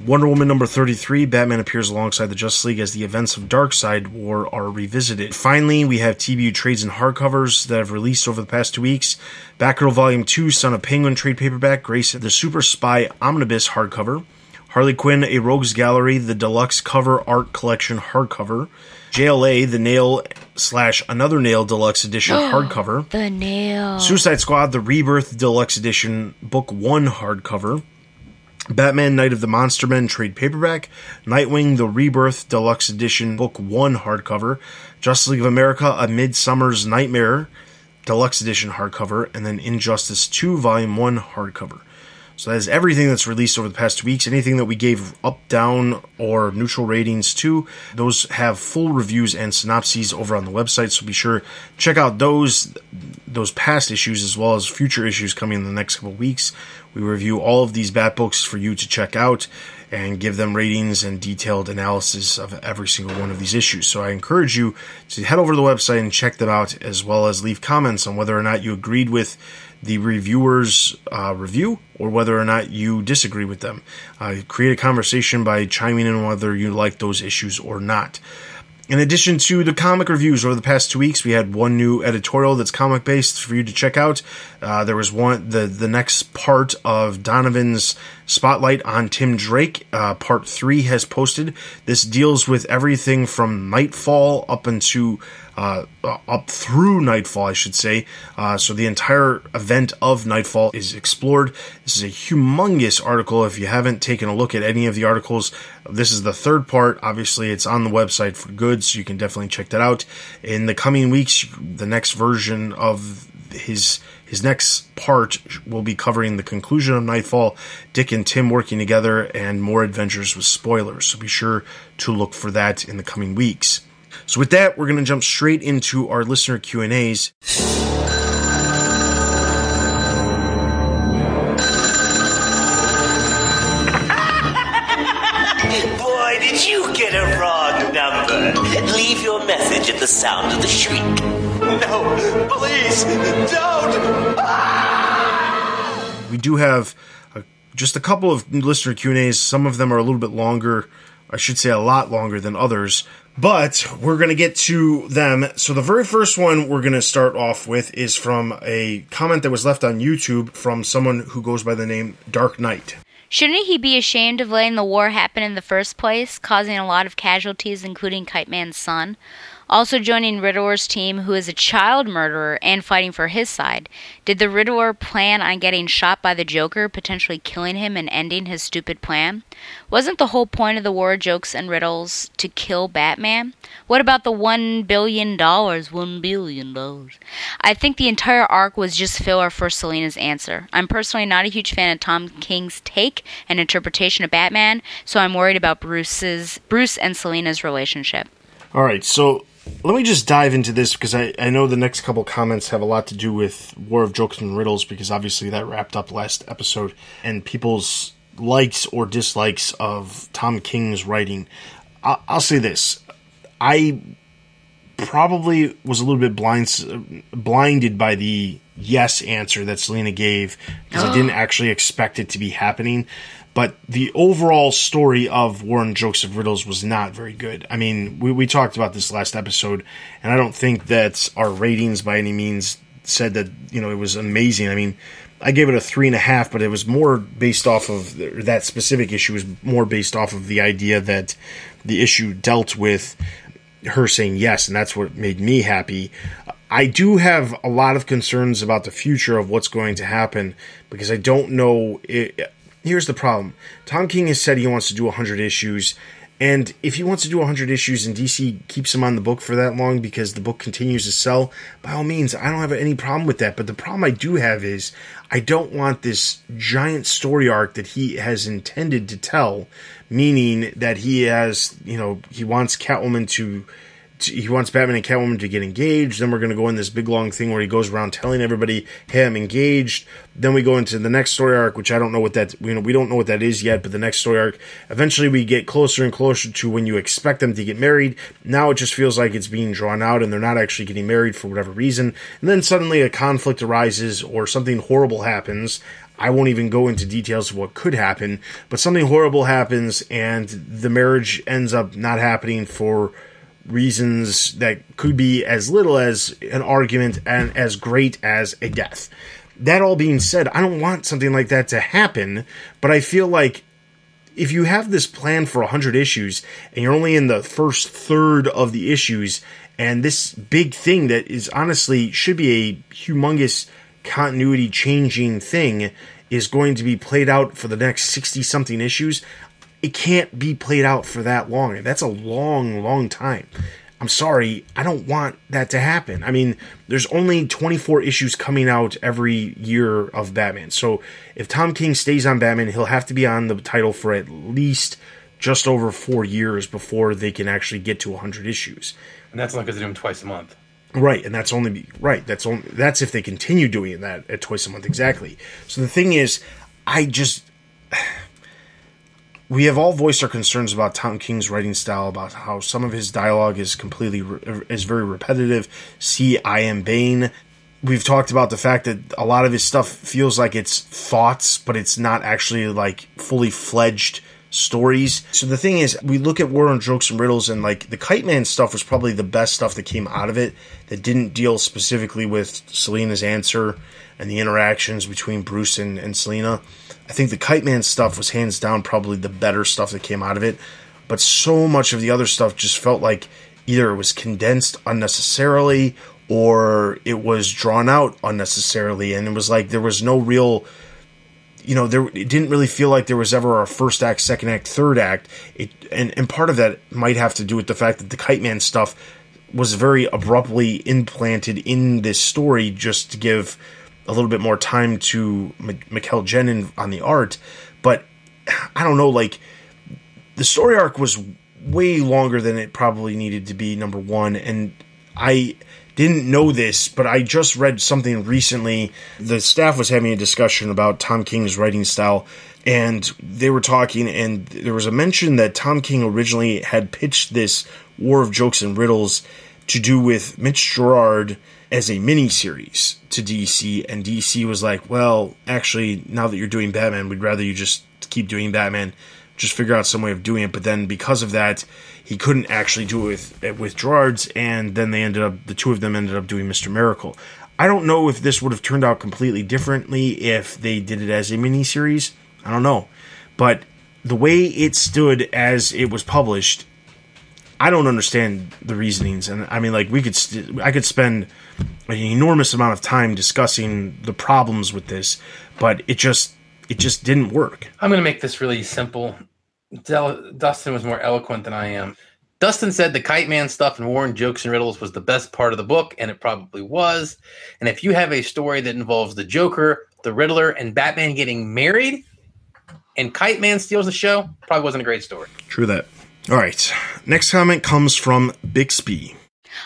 Wonder Woman number 33, Batman appears alongside the Justice League as the events of Darkseid War are revisited. Finally, we have TBU trades and hardcovers that have released over the past 2 weeks. Batgirl Volume 2, Son of Penguin trade paperback, Grace the Super Spy Omnibus hardcover. Harley Quinn, A Rogues Gallery, the Deluxe Cover Art Collection hardcover. JLA, the Nail / Another Nail Deluxe Edition hardcover. The Nail. Suicide Squad, the Rebirth Deluxe Edition Book 1 hardcover. Batman Night of the Monster Men trade paperback. Nightwing, the Rebirth Deluxe Edition Book 1 hardcover. Justice League of America, A Midsummer's Nightmare Deluxe Edition hardcover. And then Injustice 2 Volume 1 hardcover. So that is everything that's released over the past 2 weeks. Anything that we gave up, down, or neutral ratings to, those have full reviews and synopses over on the website. So be sure to check out those past issues as well as future issues coming in the next couple of weeks. We review all of these Bat books for you to check out and give them ratings and detailed analysis of every single one of these issues. So I encourage you to head over to the website and check them out, as well as leave comments on whether or not you agreed with the reviewer's review or whether or not you disagree with them. Create a conversation by chiming in on whether you like those issues or not. In addition to the comic reviews over the past 2 weeks, we had one new editorial that's comic-based for you to check out. There was one, the next part of Donovan's Spotlight on Tim Drake. Part 3 has posted. This deals with everything from Nightfall up through Nightfall, I should say. So the entire event of Nightfall is explored. This is a humongous article. If you haven't taken a look at any of the articles, this is the third part. Obviously, it's on the website for good, so you can definitely check that out. In the coming weeks, the next version of his next part will be covering the conclusion of Nightfall, Dick and Tim working together, and more adventures with spoilers. So be sure to look for that in the coming weeks. So with that, we're going to jump straight into our listener Q&As. Boy, did you get a wrong number. Leave your message at the sound of the shriek. No, please, don't! We do have just a couple of listener Q&As. Some of them are a little bit longer. I should say a lot longer than others. But we're going to get to them. So the very first one we're going to start off with is from a comment that was left on YouTube from someone who goes by the name Dark Knight. Shouldn't he be ashamed of letting the war happen in the first place, causing a lot of casualties, including Kite Man's son? Also joining Riddler's team, who is a child murderer, and fighting for his side. Did the Riddler plan on getting shot by the Joker, potentially killing him and ending his stupid plan? Wasn't the whole point of the war, jokes, and riddles to kill Batman? What about the $1 billion? $1 billion. I think the entire arc was just filler for Selina's answer. I'm personally not a huge fan of Tom King's take and interpretation of Batman, so I'm worried about Bruce and Selina's relationship. Alright, so let me just dive into this, because I know the next couple comments have a lot to do with War of Jokes and Riddles, because obviously that wrapped up last episode, and people's likes or dislikes of Tom King's writing. I'll say this. I probably was a little bit blinded by the yes answer that Selina gave, because I didn't actually expect it to be happening. But the overall story of War and Jokes of Riddles was not very good. I mean, we talked about this last episode, and I don't think that our ratings by any means said that, it was amazing. I mean, I gave it a 3.5, but it was more based off of that specific issue was more based off of the idea that the issue dealt with her saying yes, and that's what made me happy. I do have a lot of concerns about the future of what's going to happen, because I don't know. Here's the problem. Tom King has said he wants to do 100 issues, and if he wants to do 100 issues and DC keeps him on the book for that long because the book continues to sell, by all means, I don't have any problem with that. But the problem I do have is I don't want this giant story arc that he has intended to tell, meaning that he has, he wants he wants Batman and Catwoman to get engaged. Then we're going to go in this big long thing where he goes around telling everybody, hey, I'm engaged. Then we go into the next story arc, which I don't know what that, we don't know what that is yet, but the next story arc, eventually we get closer and closer to when you expect them to get married. Now it just feels like it's being drawn out and they're not actually getting married for whatever reason. And then suddenly a conflict arises or something horrible happens. I won't even go into details of what could happen, but something horrible happens and the marriage ends up not happening for reasons that could be as little as an argument and as great as a death. That all being said, I don't want something like that to happen, but I feel like if you have this plan for 100 issues and you're only in the first third of the issues, and this big thing that is honestly should be a humongous continuity changing thing is going to be played out for the next 60-something issues, it can't be played out for that long. That's a long, long time. I'm sorry, I don't want that to happen. I mean, there's only 24 issues coming out every year of Batman. So if Tom King stays on Batman, he'll have to be on the title for at least just over 4 years before they can actually get to 100 issues. And that's only because they do them twice a month. Right, and that's only right. That's if they continue doing that at twice a month, exactly. So the thing is, we have all voiced our concerns about Tom King's writing style, about how some of his dialogue is very repetitive. See, I Am Bane. We've talked about the fact that a lot of his stuff feels like it's thoughts, but it's not actually like fully fledged stories. So the thing is, we look at War on Jokes and Riddles, and like the Kite Man stuff was probably the best stuff that came out of it, that didn't deal specifically with Selina's answer and the interactions between Bruce and Selina. I think the Kite Man stuff was hands down probably the better stuff that came out of it, but so much of the other stuff just felt like either it was condensed unnecessarily or it was drawn out unnecessarily, and it was like there was no real, it didn't really feel like there was ever a first act, second act, third act. And part of that might have to do with the fact that the Kite Man stuff was very abruptly implanted in this story just to give a little bit more time to Mikkel Jenin on the art. But I don't know, like, the story arc was way longer than it probably needed to be, number one, and I didn't know this, but I just read something recently. The staff was having a discussion about Tom King's writing style, and they were talking, and there was a mention that Tom King originally had pitched this War of Jokes and Riddles to do with Mitch Gerard as a mini-series to DC, and DC was like, well, actually, now that you're doing Batman, we'd rather you just keep doing Batman, just figure out some way of doing it. But then because of that, he couldn't actually do it with Gerard's, and then the two of them ended up doing Mr. Miracle. I don't know if this would have turned out completely differently if they did it as a miniseries. I don't know. But the way it stood as it was published, I don't understand the reasonings. And I mean, like, I could spend an enormous amount of time discussing the problems with this, but it just didn't work. I'm going to make this really simple. Dustin was more eloquent than I am. Dustin said the Kite Man stuff and War on Jokes and Riddles was the best part of the book, and it probably was. And if you have a story that involves the Joker, the Riddler, and Batman getting married, and Kite Man steals the show, probably wasn't a great story. True that. All right. Next comment comes from Bixby.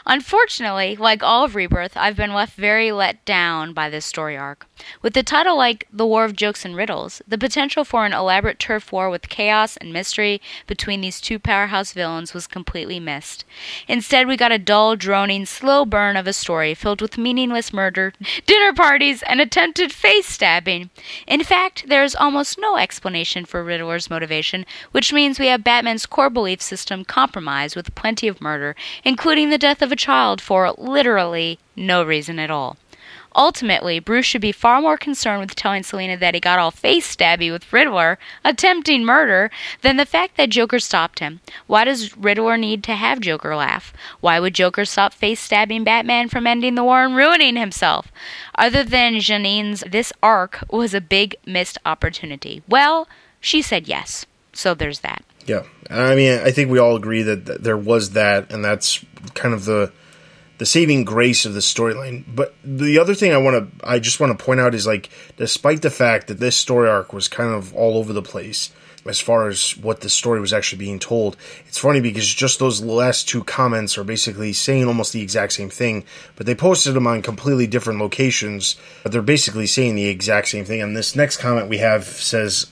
Unfortunately, like all of Rebirth, I've been left very let down by this story arc. With the title like The War of Jokes and Riddles, the potential for an elaborate turf war with chaos and mystery between these two powerhouse villains was completely missed. Instead, we got a dull, droning, slow burn of a story filled with meaningless murder, dinner parties, and attempted face stabbing. In fact, there is almost no explanation for Riddler's motivation, which means we have Batman's core belief system compromised with plenty of murder, including the death of a child for literally no reason at all. Ultimately, Bruce should be far more concerned with telling Selina that he got all face stabby with Riddler, attempting murder, than the fact that Joker stopped him. Why does Riddler need to have Joker laugh? Why would Joker stop face stabbing Batman from ending the war and ruining himself? Other than Janine's, this arc was a big missed opportunity. Well, she said yes, so there's that. Yeah, I mean, I think we all agree that there was that, and that's kind of the saving grace of the storyline. But the other thing I just want to point out is, like, despite the fact that this story arc was kind of all over the place as far as what the story was actually being told, it's funny because just those last two comments are basically saying almost the exact same thing, but they posted them on completely different locations, but they're basically saying the exact same thing. And this next comment we have says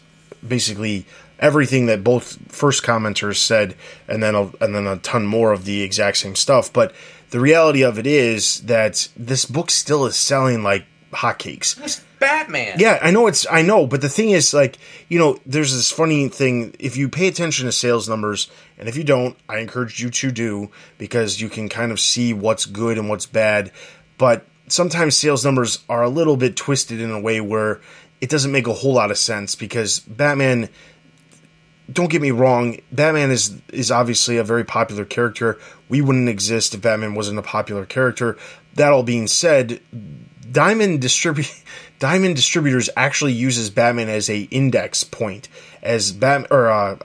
basically everything that both first commenters said, and then a ton more of the exact same stuff. But the reality of it is that this book still is selling like hotcakes. It's Batman. Yeah, I know, but the thing is, like, there's this funny thing. If you pay attention to sales numbers, and if you don't, I encourage you to do, because you can kind of see what's good and what's bad. But sometimes sales numbers are a little bit twisted in a way where it doesn't make a whole lot of sense, because Batman don't get me wrong, Batman is obviously a very popular character. We wouldn't exist if Batman wasn't a popular character. That all being said, Diamond Distributors actually uses Batman as a index point. I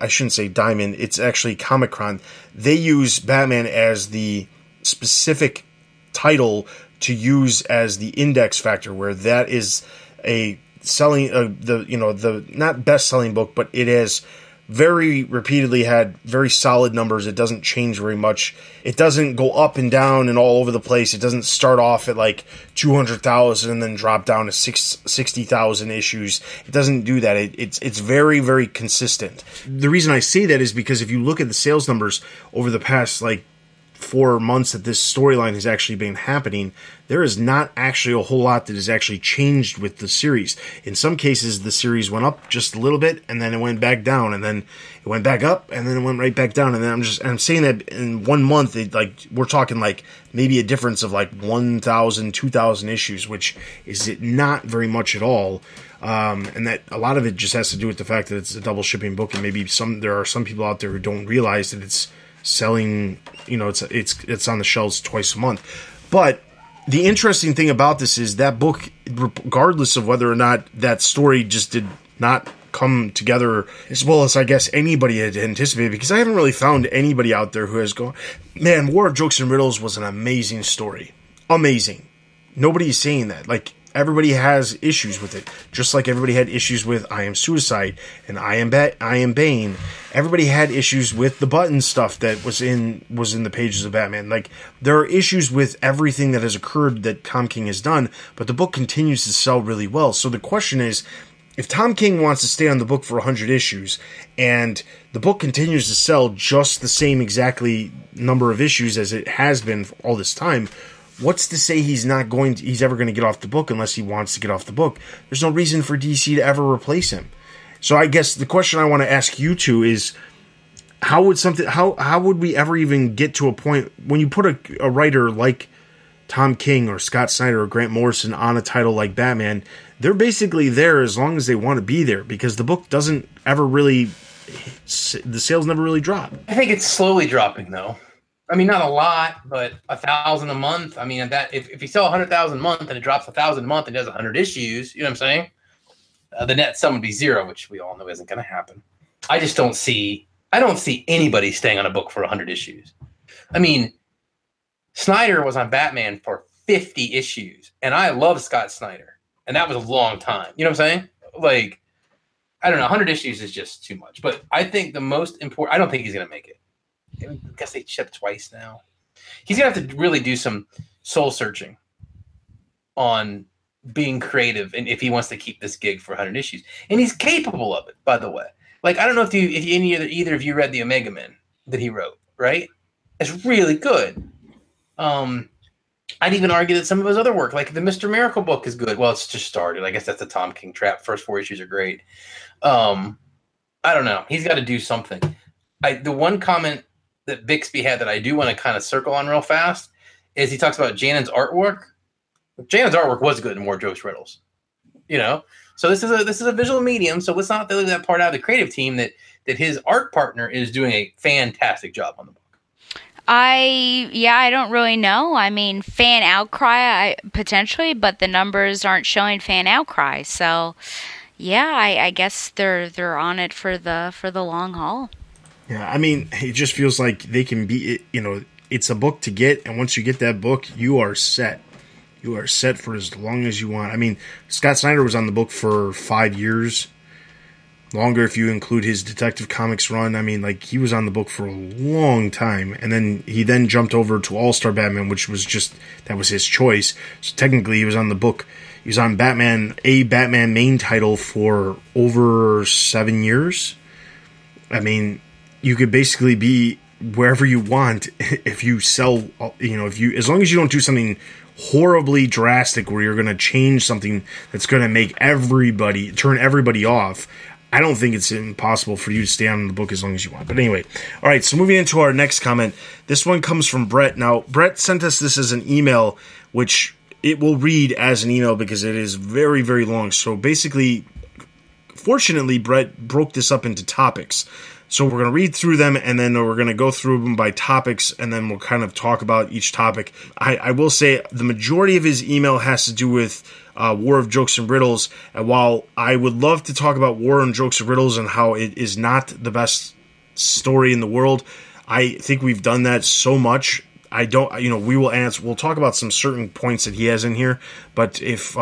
shouldn't say Diamond, it's actually Comic-Con. They use Batman as the specific title to use as the index factor, where that is a selling the not best selling book, but it has very repeatedly had very solid numbers. It doesn't change very much. It doesn't go up and down and all over the place. It doesn't start off at like 200,000 and then drop down to 60,000 issues. It doesn't do that. It's very, very consistent. The reason I say that is because if you look at the sales numbers over the past like 4 months that this storyline has actually been happening, there is not actually a whole lot that has actually changed with the series. In some cases, the series went up just a little bit, and then it went back down, and then it went back up, and then it went right back down. And then I'm saying that in 1 month, we're talking like maybe a difference of like 1,000, 2,000 issues, which is not very much at all. And that a lot of it just has to do with the fact that it's a double shipping book, and maybe there are some people out there who don't realize that it's selling, it's on the shelves twice a month. But the interesting thing about this is that book, regardless of whether or not that story just did not come together as well as I guess anybody had anticipated, because I haven't really found anybody out there who has gone, man, War of Jokes and Riddles was an amazing story. Amazing. Nobody is saying that. Like, everybody has issues with it, just like everybody had issues with I Am Suicide and I Am Bane. Everybody had issues with the button stuff that was in the pages of Batman. Like, there are issues with everything that has occurred that Tom King has done, but the book continues to sell really well. So the question is, if Tom King wants to stay on the book for 100 issues and the book continues to sell just the same exactly number of issues as it has been for all this time, what's to say he's ever going to get off the book unless he wants to get off the book? There's no reason for DC to ever replace him. So I guess the question I want to ask you two is, how would we ever even get to a point when you put a writer like Tom King or Scott Snyder or Grant Morrison on a title like Batman? They're basically there as long as they want to be there, because the book doesn't ever really, the sales never really drop. I think it's slowly dropping though. I mean, not a lot, but 1,000 a month. I mean, that if you sell 100,000 a month and it drops 1,000 a month and does 100 issues, you know what I'm saying? The net sum would be zero, which we all know isn't going to happen. I don't see anybody staying on a book for 100 issues. I mean, Snyder was on Batman for 50 issues, and I love Scott Snyder, and that was a long time. You know what I'm saying? Like, I don't know, 100 issues is just too much. But I think the most important, I don't think he's going to make it. I guess they shipped twice now. He's going to have to really do some soul searching on being creative, and if he wants to keep this gig for 100 issues. And he's capable of it, by the way. Like, I don't know if either of you read the Omega Men that he wrote, right? It's really good. I'd even argue that some of his other work, like the Mr. Miracle book, is good. Well, it's just started. I guess that's a Tom King trap. First 4 issues are great. I don't know. He's got to do something. The one comment that Bixby had that I do want to kind of circle on real fast is he talks about Janon's artwork. Janon's artwork was good in War Jokes Riddles, you know. So this is a visual medium. So let's not leave that part out of the creative team that his art partner is doing a fantastic job on the book. I don't really know. I mean, fan outcry potentially, but the numbers aren't showing fan outcry. So yeah, I guess they're on it for the long haul. Yeah, I mean, it just feels like they can be, it's a book to get, and once you get that book, you are set. You are set for as long as you want. I mean, Scott Snyder was on the book for 5 years. Longer if you include his Detective Comics run. I mean, like, he was on the book for a long time, and then he jumped over to All-Star Batman, which was that was his choice. So technically, he was on the book. He was on Batman main title for over 7 years. I mean, you could basically be wherever you want if you sell, as long as you don't do something horribly drastic where you're going to change something that's going to turn everybody off. I don't think it's impossible for you to stay on the book as long as you want. But anyway, all right, so moving into our next comment. This one comes from Brett. Now, Brett sent us this as an email, which it will read as an email because it is very, very long. So basically, fortunately, Brett broke this up into topics. So we're going to read through them, and then we're going to go through them by topics, and then we'll kind of talk about each topic. I will say the majority of his email has to do with War of Jokes and Riddles, and while I would love to talk about War and Jokes and Riddles and how it is not the best story in the world, I think we've done that so much. We'll talk about some certain points that he has in here, but if,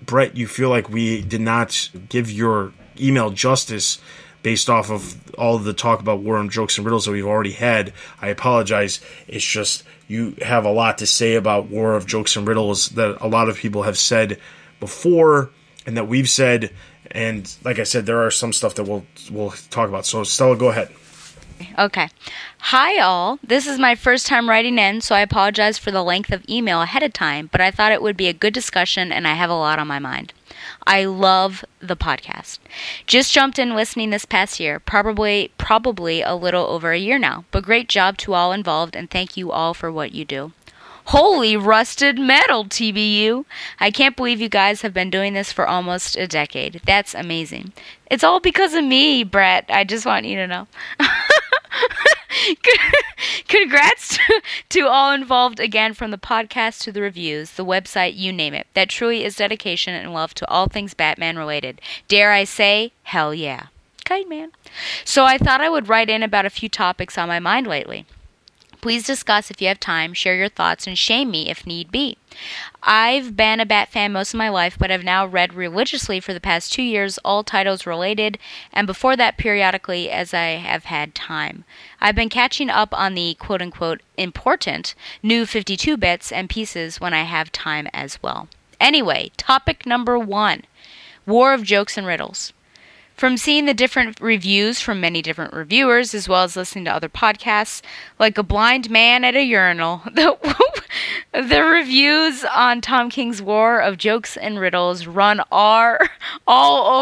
Brett, you feel like we did not give your email justice based off of all of the talk about War and Jokes and Riddles that we've already had, I apologize. It's just you have a lot to say about War of Jokes and Riddles that a lot of people have said before and that we've said. And like I said, there are some stuff that we'll talk about. So Stella, go ahead. Okay. Hi all. This is my first time writing in, so I apologize for the length of email ahead of time, but I thought it would be a good discussion and I have a lot on my mind. I love the podcast. Just jumped in listening this past year, probably a little over a year now, but great job to all involved and thank you all for what you do. Holy rusted metal, TBU! I can't believe you guys have been doing this for almost a decade. That's amazing. It's all because of me, Brett. I just want you to know. Congrats to all involved again, from the podcast to the reviews, the website, you name it. That truly is dedication and love to all things Batman related. Dare I say, hell yeah. Kind man. So I thought I would write in about a few topics on my mind lately. Please discuss if you have time, share your thoughts, and shame me if need be. I've been a Bat fan most of my life, but I've now read religiously for the past 2 years, all titles related, and before that periodically as I have had time. I've been catching up on the quote-unquote important new 52 bits and pieces when I have time as well. Anyway, topic number 1, War of Jokes and Riddles. From seeing the different reviews from many different reviewers, as well as listening to other podcasts, like a blind man at a urinal, the reviews on Tom King's War of Jokes and Riddles run all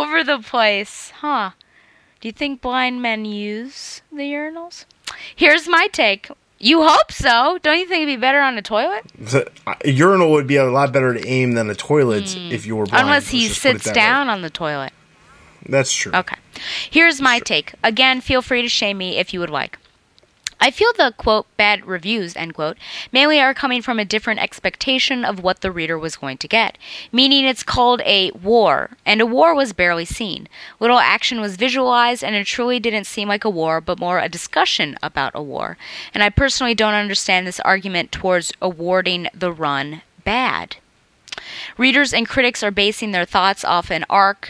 over the place. Huh. Do you think blind men use the urinals? Here's my take. You hope so. Don't you think it'd be better on a toilet? A urinal would be a lot better to aim than a toilet if you were blind. Unless he sits down on the toilet. That's true. Okay. Here's my take. Again, feel free to shame me if you would like. I feel the, quote, bad reviews, end quote, mainly are coming from a different expectation of what the reader was going to get. Meaning it's called a war, and a war was barely seen. Little action was visualized, and it truly didn't seem like a war, but more a discussion about a war. And I personally don't understand this argument towards awarding the run bad. Readers and critics are basing their thoughts of an arc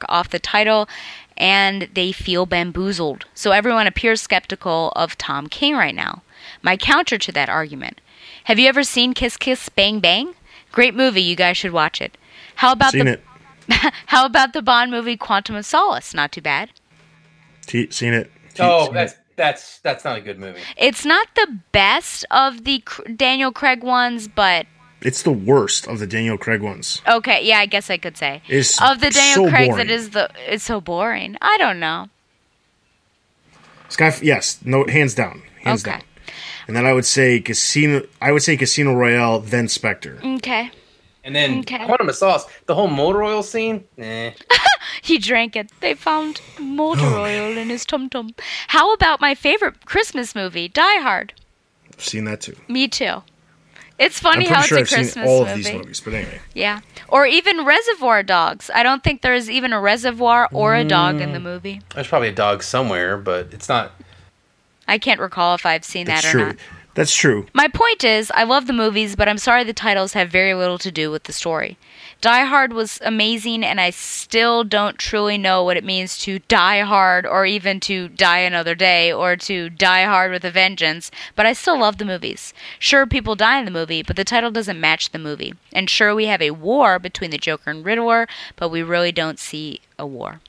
off the title, and they feel bamboozled. So everyone appears skeptical of Tom King right now. My counter to that argument: have you ever seen Kiss Kiss Bang Bang? Great movie, you guys should watch it. How about How about the Bond movie Quantum of Solace? Not too bad. Seen it. That's not a good movie. It's not the best of the Daniel Craig ones, but it's the worst of the Daniel Craig ones. Okay, yeah, I guess I could say. It's of the Daniel so Craigs, boring. It's so boring. I don't know. Yes, no, hands down, down. And then I would say Casino Royale, then Spectre. Okay. And then Quantum of Solace, the whole motor oil scene. He drank it. They found motor oil in his tum-tum. How about my favorite Christmas movie, Die Hard? I've seen that too. Me too. It's funny how it's a Christmas movie. I've seen all of these movies, but anyway. Yeah. Or even Reservoir Dogs. I don't think there's even a reservoir or a dog in the movie. There's probably a dog somewhere, but it's not. I can't recall if I've seen that or not. That's true. My point is, I love the movies, but I'm sorry the titles have very little to do with the story. Die Hard was amazing, and I still don't truly know what it means to die hard, or even to die another day, or to die hard with a vengeance, but I still love the movies. Sure, people die in the movie, but the title doesn't match the movie. And sure, we have a war between the Joker and Riddler, but we really don't see a war.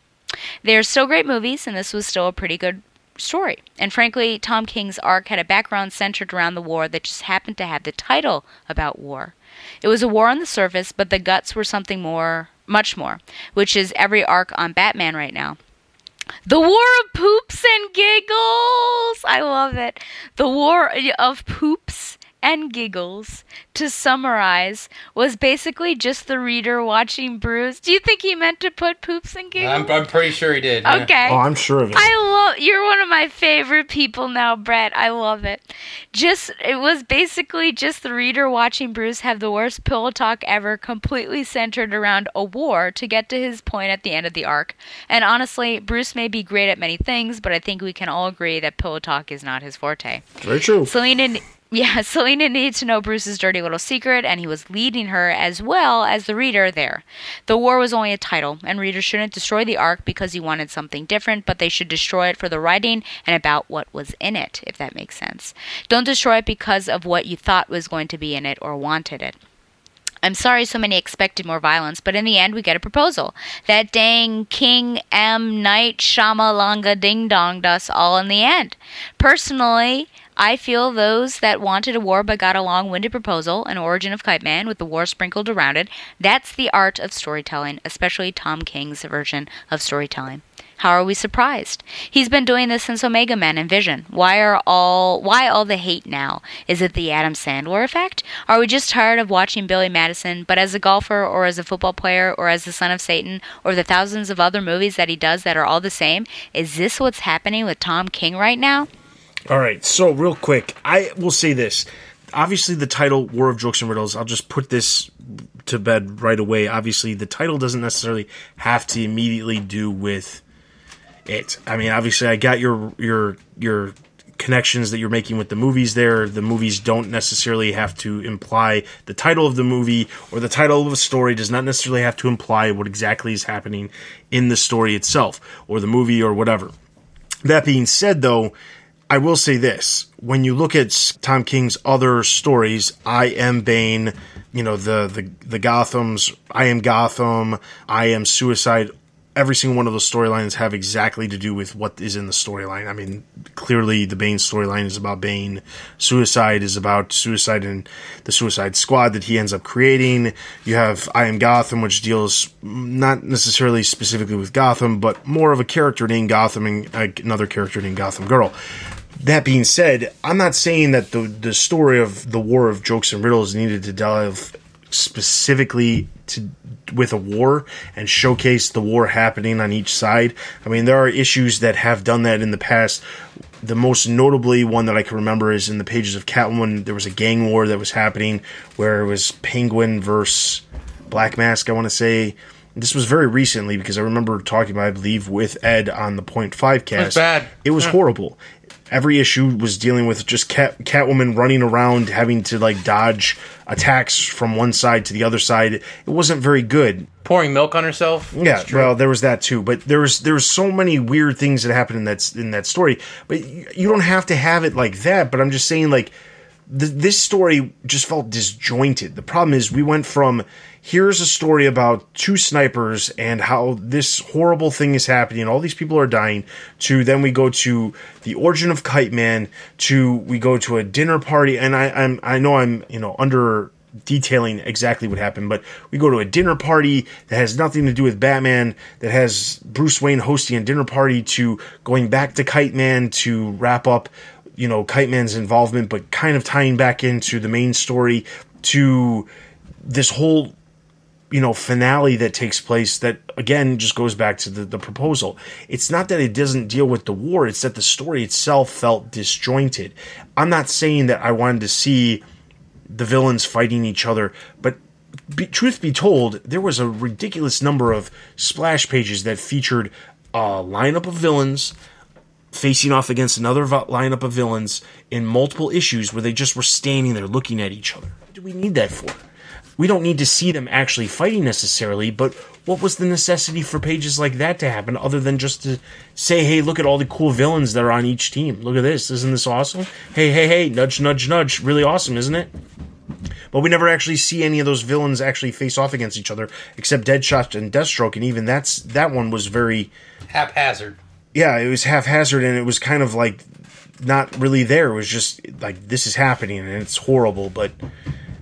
They are still great movies, and this was still a pretty good story. And frankly, Tom King's arc had a background centered around the war that just happened to have the title about war. It was a war on the surface, but the guts were something more, much more, which is every arc on Batman right now. The War of Poops and Giggles! I love it. The War of Poops and giggles, to summarize, was basically just the reader watching Bruce. Do you think he meant to put poops and giggles? I'm pretty sure he did. Yeah. Okay. Oh, I'm sure of it. You're one of my favorite people now, Brett. I love it. It was basically just the reader watching Bruce have the worst pillow talk ever, completely centered around a war to get to his point at the end of the arc. And honestly, Bruce may be great at many things, but I think we can all agree that pillow talk is not his forte. Very true. Selena needed to know Bruce's dirty little secret, and he was leading her as well as the reader there. The war was only a title, and readers shouldn't destroy the arc because he wanted something different, but they should destroy it for the writing and about what was in it, if that makes sense. Don't destroy it because of what you thought was going to be in it or wanted it. I'm sorry so many expected more violence, but in the end we get a proposal. That dang King M. Night Shyamalanga ding-donged us all in the end. Personally, I feel those that wanted a war but got a long-winded proposal, an origin of Kite Man with the war sprinkled around it, that's the art of storytelling, especially Tom King's version of storytelling. How are we surprised? He's been doing this since Omega Man and Vision. Why all the hate now? Is it the Adam Sandler effect? Are we just tired of watching Billy Madison, but as a golfer or as a football player or as the son of Satan or the thousands of other movies that he does that are all the same? Is this what's happening with Tom King right now? All right, so real quick, I will say this. Obviously, the title, War of Jokes and Riddles, I'll just put this to bed right away. Obviously, the title doesn't necessarily have to immediately do with it. I mean, obviously, I got your connections that you're making with the movies there. The movies don't necessarily have to imply the title of the movie, or the title of a story does not necessarily have to imply what exactly is happening in the story itself, or the movie, or whatever. That being said, though, I will say this. When you look at Tom King's other stories, I Am Bane, the Gothams, I Am Gotham, I Am Suicide, every single one of those storylines have exactly to do with what is in the storyline. I mean, clearly the Bane storyline is about Bane. Suicide is about Suicide and the Suicide Squad that he ends up creating. You have I Am Gotham, which deals not necessarily specifically with Gotham, but more of a character named Gotham and another character named Gotham Girl. That being said, I'm not saying that the story of the War of Jokes and Riddles needed to delve specifically with a war and showcase the war happening on each side. I mean, there are issues that have done that in the past. The most notably one that I can remember is in the pages of Catwoman. There was a gang war that was happening where it was Penguin versus Black Mask, I want to say. This was very recently because I remember talking about, I believe, with Ed on the Point 5 cast. It was bad. It was horrible. Every issue was dealing with just Catwoman running around, having to dodge attacks from one side to the other side. It wasn't very good. Pouring milk on herself. Yeah, well, there was that too. But there was so many weird things that happened in that story. But you don't have to have it like that. But I'm just saying, this story just felt disjointed. The problem is we went from, here's a story about two snipers and how this horrible thing is happening and all these people are dying, to then we go to the origin of Kite Man, to we go to a dinner party, and I know I'm under detailing exactly what happened, but we go to a dinner party that has nothing to do with Batman, that has Bruce Wayne hosting a dinner party, to going back to Kite Man to wrap up Kite Man's involvement, but kind of tying back into the main story, to this whole finale that takes place that, again, just goes back to the proposal. It's not that it doesn't deal with the war, it's that the story itself felt disjointed. I'm not saying that I wanted to see the villains fighting each other, but truth be told, there was a ridiculous number of splash pages that featured a lineup of villains facing off against another lineup of villains in multiple issues where they just were standing there looking at each other. What do we need that for? We don't need to see them actually fighting necessarily, but what was the necessity for pages like that to happen other than just to say, hey, look at all the cool villains that are on each team. Look at this. Isn't this awesome? Hey, nudge, nudge, nudge. Really awesome, isn't it? But we never actually see any of those villains actually face off against each other, except Deadshot and Deathstroke, and even that one was very haphazard. Yeah, it was haphazard, and it was kind of not really there. It was just this is happening, and it's horrible, but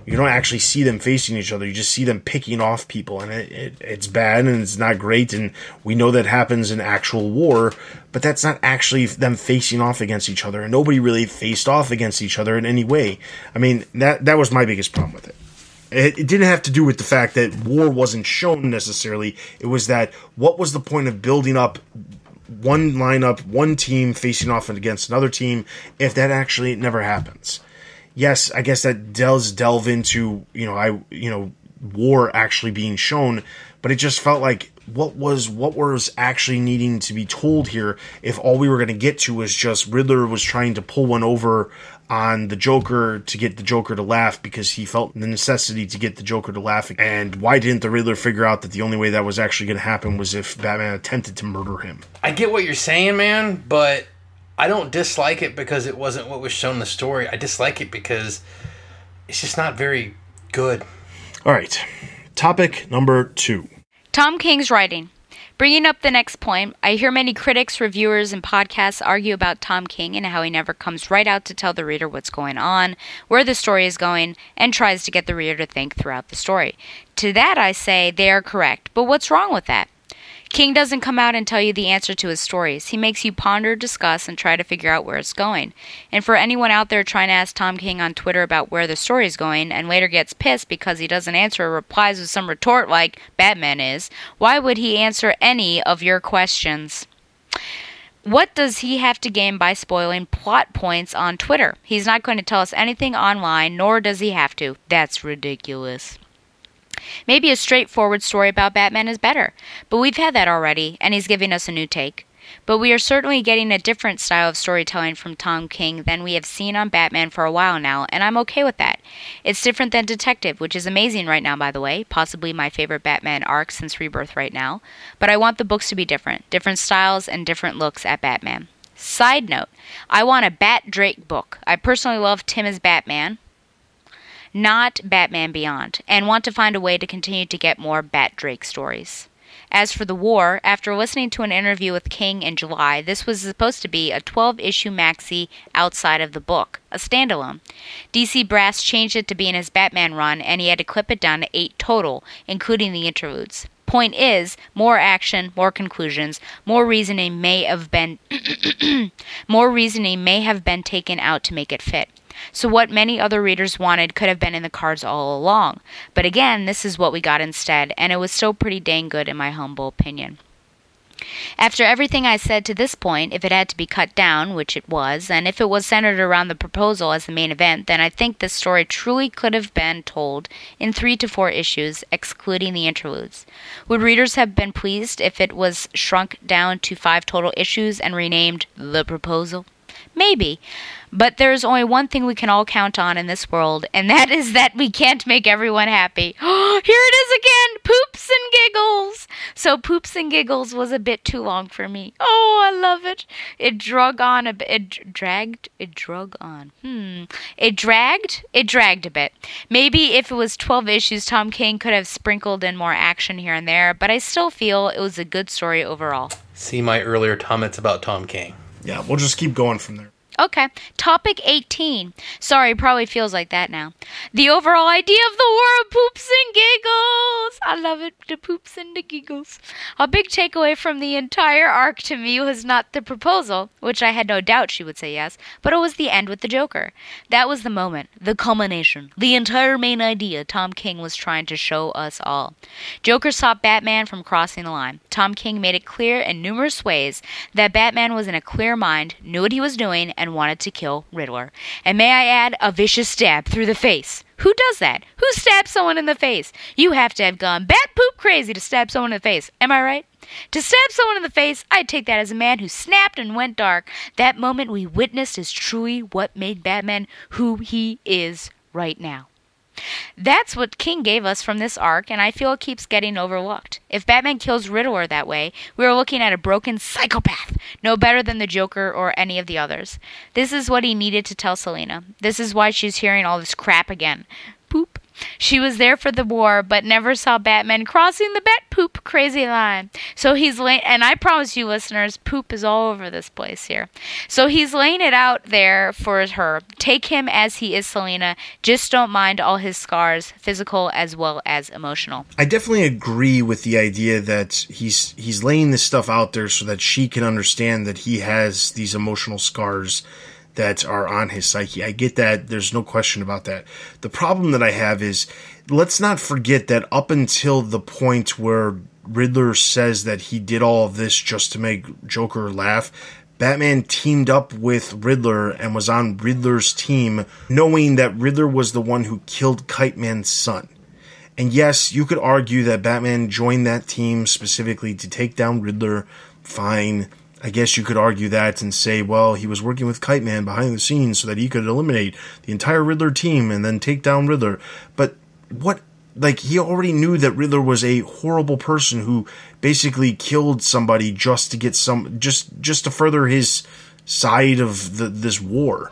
You don't actually see them facing each other. You just see them picking off people, and it's bad and it's not great, and we know that happens in actual war, but that's not actually them facing off against each other, and nobody really faced off against each other in any way. I mean, that was my biggest problem with it. It didn't have to do with the fact that war wasn't shown necessarily. It was that, what was the point of building up one lineup, one team facing off against another team, if that actually never happens? Yes, I guess that does delve into, war actually being shown, but it just felt like, what was actually needing to be told here if all we were going to get to was just Riddler was trying to pull one over on the Joker to get the Joker to laugh because he felt the necessity to get the Joker to laugh. And why didn't the Riddler figure out that the only way that was actually going to happen was if Batman attempted to murder him? I get what you're saying, man, but I don't dislike it because it wasn't what was shown in the story. I dislike it because it's just not very good. All right. Topic number 2. Tom King's writing. Bringing up the next point, I hear many critics, reviewers, and podcasts argue about Tom King and how he never comes right out to tell the reader what's going on, where the story is going, and tries to get the reader to think throughout the story. To that I say they are correct, but what's wrong with that? King doesn't come out and tell you the answer to his stories. He makes you ponder, discuss, and try to figure out where it's going. And for anyone out there trying to ask Tom King on Twitter about where the story is going and later gets pissed because he doesn't answer or replies with some retort like Batman is, why would he answer any of your questions? What does he have to gain by spoiling plot points on Twitter? He's not going to tell us anything online, nor does he have to. That's ridiculous. Maybe a straightforward story about Batman is better, but we've had that already, and he's giving us a new take. But we are certainly getting a different style of storytelling from Tom King than we have seen on Batman for a while now, and I'm okay with that. It's different than Detective, which is amazing right now, by the way, possibly my favorite Batman arc since Rebirth right now, but I want the books to be different styles and different looks at Batman. Side note, I want a Bat Drake book. I personally love Tim as Batman, not Batman Beyond, and want to find a way to continue to get more Bat Drake stories. As for the war, after listening to an interview with King in July, this was supposed to be a 12-issue maxi outside of the book, a standalone. DC Brass changed it to be in his Batman run, and he had to clip it down to 8 total, including the interludes. Point is, more action, more conclusions, more reasoning may have been taken out to make it fit. So what many other readers wanted could have been in the cards all along. But again, this is what we got instead, and it was still pretty dang good in my humble opinion. After everything I said to this point, if it had to be cut down, which it was, and if it was centered around the proposal as the main event, then I think this story truly could have been told in 3 to 4 issues, excluding the interludes. Would readers have been pleased if it was shrunk down to 5 total issues and renamed The Proposal? Maybe. But there is only one thing we can all count on in this world, and that is that we can't make everyone happy. Here it is again! Poops and giggles! So Poops and Giggles was a bit too long for me. Oh, I love it. It dragged a bit. Maybe if it was 12 issues, Tom King could have sprinkled in more action here and there, but I still feel it was a good story overall. See my earlier comments about Tom King. Yeah, we'll just keep going from there. Okay, topic 18. Sorry, it probably feels like that now. The overall idea of the war of poops and giggles. I love it, the poops and the giggles. A big takeaway from the entire arc to me was not the proposal, which I had no doubt she would say yes, but it was the end with the Joker. That was the moment, the culmination, the entire main idea Tom King was trying to show us all. Joker stopped Batman from crossing the line. Tom King made it clear in numerous ways that Batman was in a clear mind, knew what he was doing, and wanted to kill Riddler. And may I add, a vicious stab through the face. Who does that? Who stabs someone in the face? You have to have gone bat poop crazy to stab someone in the face. Am I right? To stab someone in the face, I'd take that as a man who snapped and went dark. That moment we witnessed is truly what made Batman who he is right now. That's what King gave us from this arc, and I feel it keeps getting overlooked. If Batman kills Riddler that way, we are looking at a broken psychopath, no better than the Joker or any of the others. This is what he needed to tell Selina. This is why she's hearing all this crap again. Poop. She was there for the war, but never saw Batman crossing the bat poop crazy line. So he's laying, and I promise you listeners, poop is all over this place here. So he's laying it out there for her. Take him as he is, Selina. Just don't mind all his scars, physical as well as emotional. I definitely agree with the idea that he's laying this stuff out there so that she can understand that he has these emotional scars that are on his psyche. I get that. There's no question about that. The problem that I have is, let's not forget that up until the point where Riddler says that he did all of this just to make Joker laugh, Batman teamed up with Riddler and was on Riddler's team, knowing that Riddler was the one who killed Kite Man's son. And yes, you could argue that Batman joined that team specifically to take down Riddler. Fine. I guess you could argue that and say, well, he was working with Kite Man behind the scenes so that he could eliminate the entire Riddler team and then take down Riddler. But what, like, he already knew that Riddler was a horrible person who basically killed somebody just to get just to further his side of this war.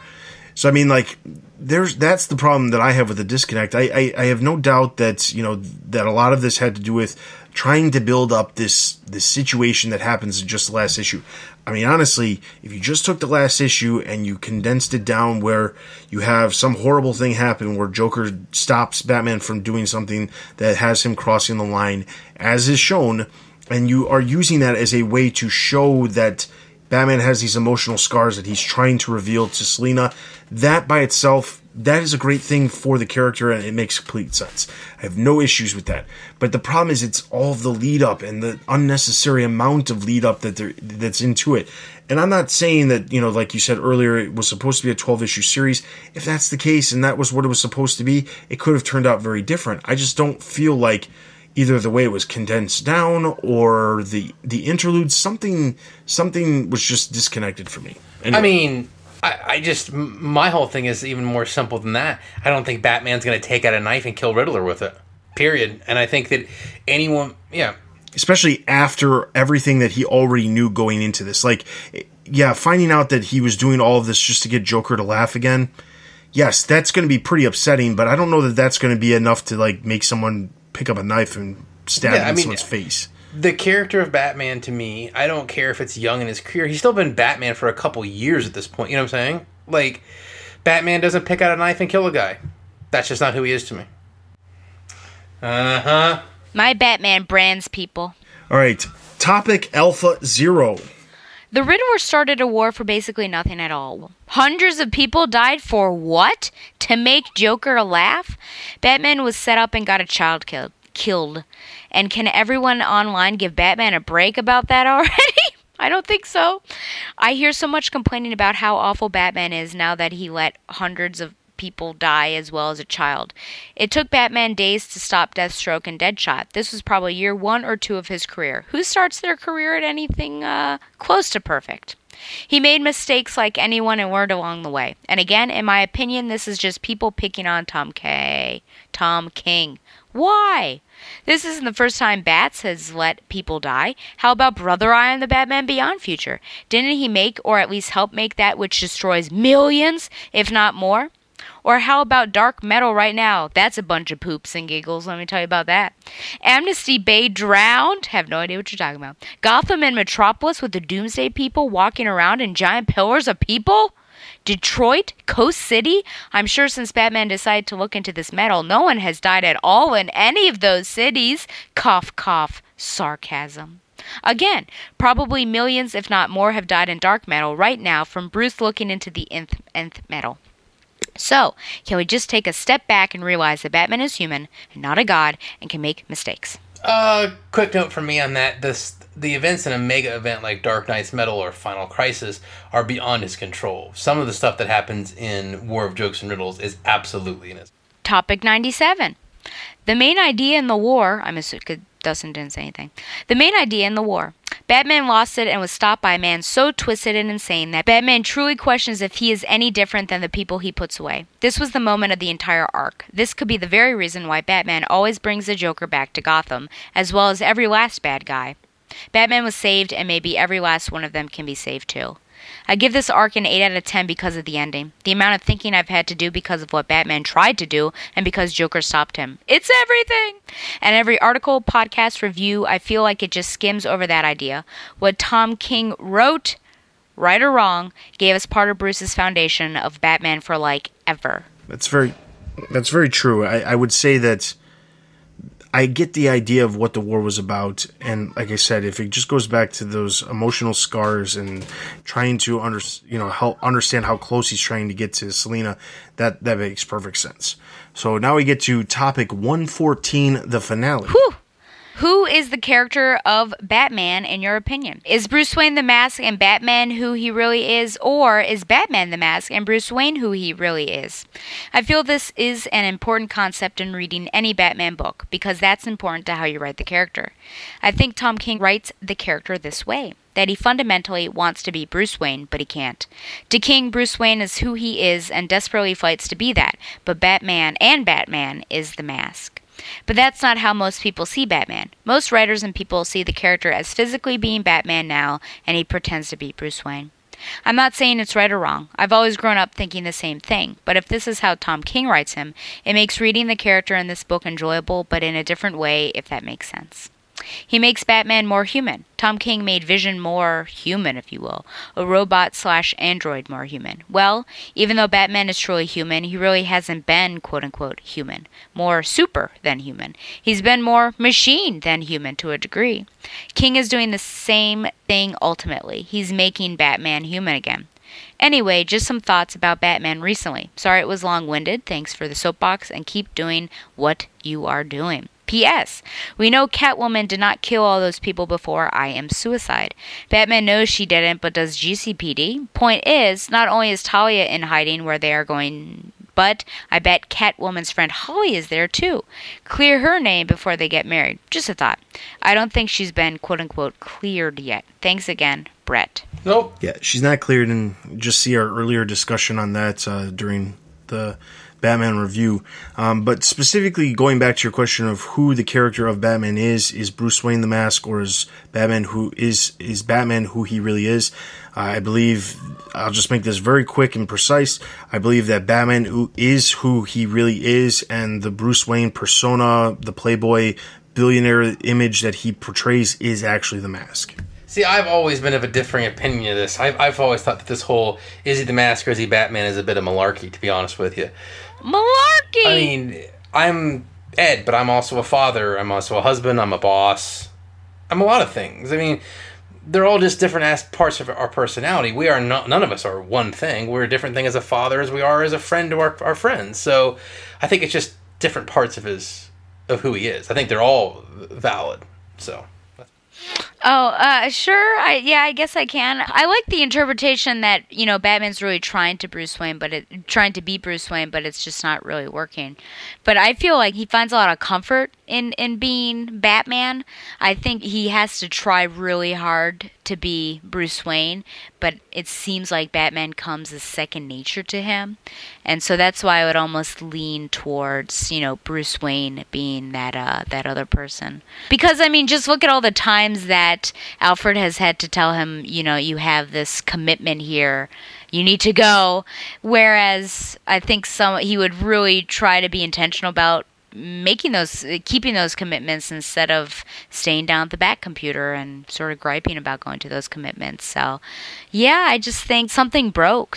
So, I mean, like, that's the problem that I have with the disconnect. I have no doubt that, you know, that a lot of this had to do with trying to build up this situation that happens in just the last issue. I mean, honestly, if you just took the last issue and you condensed it down where you have some horrible thing happen where Joker stops Batman from doing something that has him crossing the line, as is shown, and you are using that as a way to show that Batman has these emotional scars that he's trying to reveal to Selina, that by itself, that is a great thing for the character, and it makes complete sense. I have no issues with that. But the problem is it's all of the lead up and the unnecessary amount of lead up that's into it. And I'm not saying that, you know, like you said earlier, it was supposed to be a 12-issue series. If that's the case and that was what it was supposed to be, it could have turned out very different. I just don't feel like either the way it was condensed down or the interludes, something was just disconnected for me. Anyway. I mean, I just, my whole thing is even more simple than that. I don't think Batman's going to take out a knife and kill Riddler with it. Period. And I think that anyone, yeah. Especially after everything that he already knew going into this. Like, yeah, finding out that he was doing all of this just to get Joker to laugh again. Yes, that's going to be pretty upsetting, but I don't know that that's going to be enough to, like, make someone pick up a knife and stab him in someone's face. The character of Batman, to me, I don't care if it's young in his career. He's still been Batman for a couple years at this point. You know what I'm saying? Like, Batman doesn't pick out a knife and kill a guy. That's just not who he is to me. Uh-huh. My Batman brands people. All right. Topic Alpha Zero. The Riddler started a war for basically nothing at all. Hundreds of people died for what? To make Joker laugh? Batman was set up and got a child killed. And can everyone online give Batman a break about that already? I don't think so. I hear so much complaining about how awful Batman is now that he let hundreds of people die as well as a child. It took Batman days to stop Deathstroke and Deadshot. This was probably year 1 or 2 of his career. Who starts their career at anything close to perfect? He made mistakes like anyone and learned along the way. And again, in my opinion, this is just people picking on Tom King. Why? This isn't the first time Bats has let people die. How about Brother Eye in the Batman Beyond future? Didn't he make, or at least help make, that which destroys millions, if not more? Or how about Dark Metal right now? That's a bunch of poops and giggles, let me tell you about that. Amnesty Bay drowned? Have no idea what you're talking about. Gotham and Metropolis with the Doomsday people walking around in giant pillars of people? Detroit? Coast City? I'm sure since Batman decided to look into this metal, no one has died at all in any of those cities. Cough, cough, sarcasm. Again, probably millions, if not more, have died in dark metal right now from Bruce looking into the nth metal. So, can we just take a step back and realize that Batman is human and not a god and can make mistakes? Quick note from me on that. The events in a mega event like Dark Knight's Metal or Final Crisis are beyond his control. Some of the stuff that happens in War of Jokes and Riddles is absolutely in his. Topic 97. The main idea in the war, I'm assuming Dustin didn't say anything. The main idea in the war. Batman lost it and was stopped by a man so twisted and insane that Batman truly questions if he is any different than the people he puts away. This was the moment of the entire arc. This could be the very reason why Batman always brings the Joker back to Gotham, as well as every last bad guy. Batman was saved, and maybe every last one of them can be saved too. I give this arc an 8 out of 10 because of the ending. The amount of thinking I've had to do because of what Batman tried to do and because Joker stopped him. It's everything! And every article, podcast, review, I feel like it just skims over that idea. What Tom King wrote, right or wrong, gave us part of Bruce's foundation of Batman for, like, ever. That's very true. I would say that I get the idea of what the war was about, and like I said, if it just goes back to those emotional scars and trying to help understand how close he's trying to get to Selina, that makes perfect sense. So now we get to topic 114, the finale. Whew! Who is the character of Batman, in your opinion? Is Bruce Wayne the Mask and Batman who he really is, or is Batman the Mask and Bruce Wayne who he really is? I feel this is an important concept in reading any Batman book, because that's important to how you write the character. I think Tom King writes the character this way, that he fundamentally wants to be Bruce Wayne, but he can't. To King, Bruce Wayne is who he is and desperately fights to be that, but Batman is the Mask. But that's not how most people see Batman. Most writers and people see the character as physically being Batman now, and he pretends to be Bruce Wayne. I'm not saying it's right or wrong. I've always grown up thinking the same thing, but if this is how Tom King writes him, it makes reading the character in this book enjoyable, but in a different way, if that makes sense. He makes Batman more human. Tom King made Vision more human, if you will. A robot/android more human. Well, even though Batman is truly human, he really hasn't been, quote-unquote, human. More super than human. He's been more machine than human to a degree. King is doing the same thing ultimately. He's making Batman human again. Anyway, just some thoughts about Batman recently. Sorry it was long-winded. Thanks for the soapbox, and keep doing what you are doing. P.S. We know Catwoman did not kill all those people before I Am Suicide. Batman knows she didn't, but does GCPD? Point is, not only is Talia in hiding where they are going, but I bet Catwoman's friend Holly is there too. Clear her name before they get married. Just a thought. I don't think she's been, quote-unquote, cleared yet. Thanks again, Brett. Nope. Yeah, she's not cleared, and just see our earlier discussion on that during the Batman review. But specifically going back to your question of who the character of Batman is Bruce Wayne the Mask, or is Batman who he really is? I believe, I'll just make this very quick and precise, I believe that Batman is who he really is, and the Bruce Wayne persona, the playboy billionaire image that he portrays, is actually the Mask. See, I've always been of a differing opinion of this. I've always thought that this whole is he the Mask or is he Batman is a bit of malarkey, to be honest with you. Malarkey! I mean, I'm Ed, but I'm also a father. I'm also a husband. I'm a boss. I'm a lot of things. I mean, they're all just different parts of our personality. We are none of us are one thing. We're a different thing as a father as we are as a friend to our friends. So I think it's just different parts of who he is. I think they're all valid. So. Sure. I guess I can. I like the interpretation that, Batman's really trying to be Bruce Wayne, but it's just not really working. But I feel like he finds a lot of comfort in being Batman. I think he has to try really hard to be Bruce Wayne, but it seems like Batman comes as second nature to him. And so that's why I would almost lean towards, Bruce Wayne being that other person. Because, I mean, just look at all the times that Alfred has had to tell him, you have this commitment here, you need to go. Whereas I think he would really try to be intentional about keeping those commitments instead of staying down at the back computer and sort of griping about going to those commitments. So, yeah, I just think something broke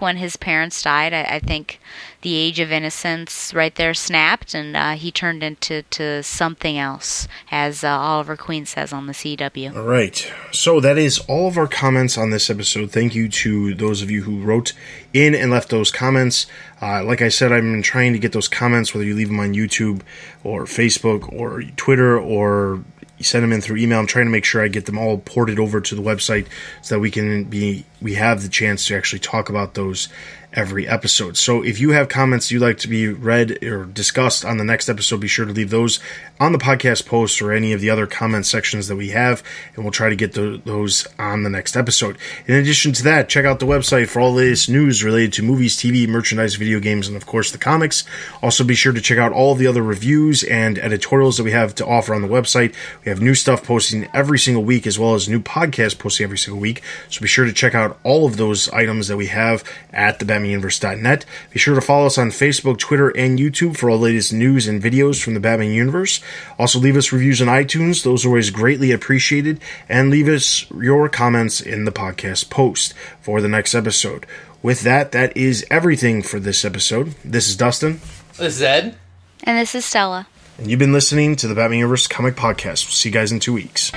when his parents died. I think the age of innocence right there snapped, and he turned into something else, as Oliver Queen says on the CW. All right. So that is all of our comments on this episode. Thank you to those of you who wrote in and left those comments. Like I said, I've been trying to get those comments, whether you leave them on YouTube or Facebook or Twitter or you send them in through email. I'm trying to make sure I get them all ported over to the website so that we have the chance to actually talk about those every episode. So if you have comments you'd like to be read or discussed on the next episode, be sure to leave those on the podcast post or any of the other comment sections that we have, and we'll try to get those on the next episode. In addition to that, check out the website for all the latest news related to movies, TV, merchandise, video games, and of course the comics. Also be sure to check out all the other reviews and editorials that we have to offer on the website. We have new stuff posting every single week, as well as new podcasts posting every single week. So be sure to check out all of those items that we have at thebatmanuniverse.net. Be sure to follow us on Facebook, Twitter, and YouTube for all the latest news and videos from the Batman Universe. Also leave us reviews on iTunes. Those are always greatly appreciated. And leave us your comments in the podcast post for the next episode. With that, that is everything for this episode. This is Dustin. This is Ed. And this is Stella. And you've been listening to the Batman Universe Comic Podcast. We'll see you guys in 2 weeks.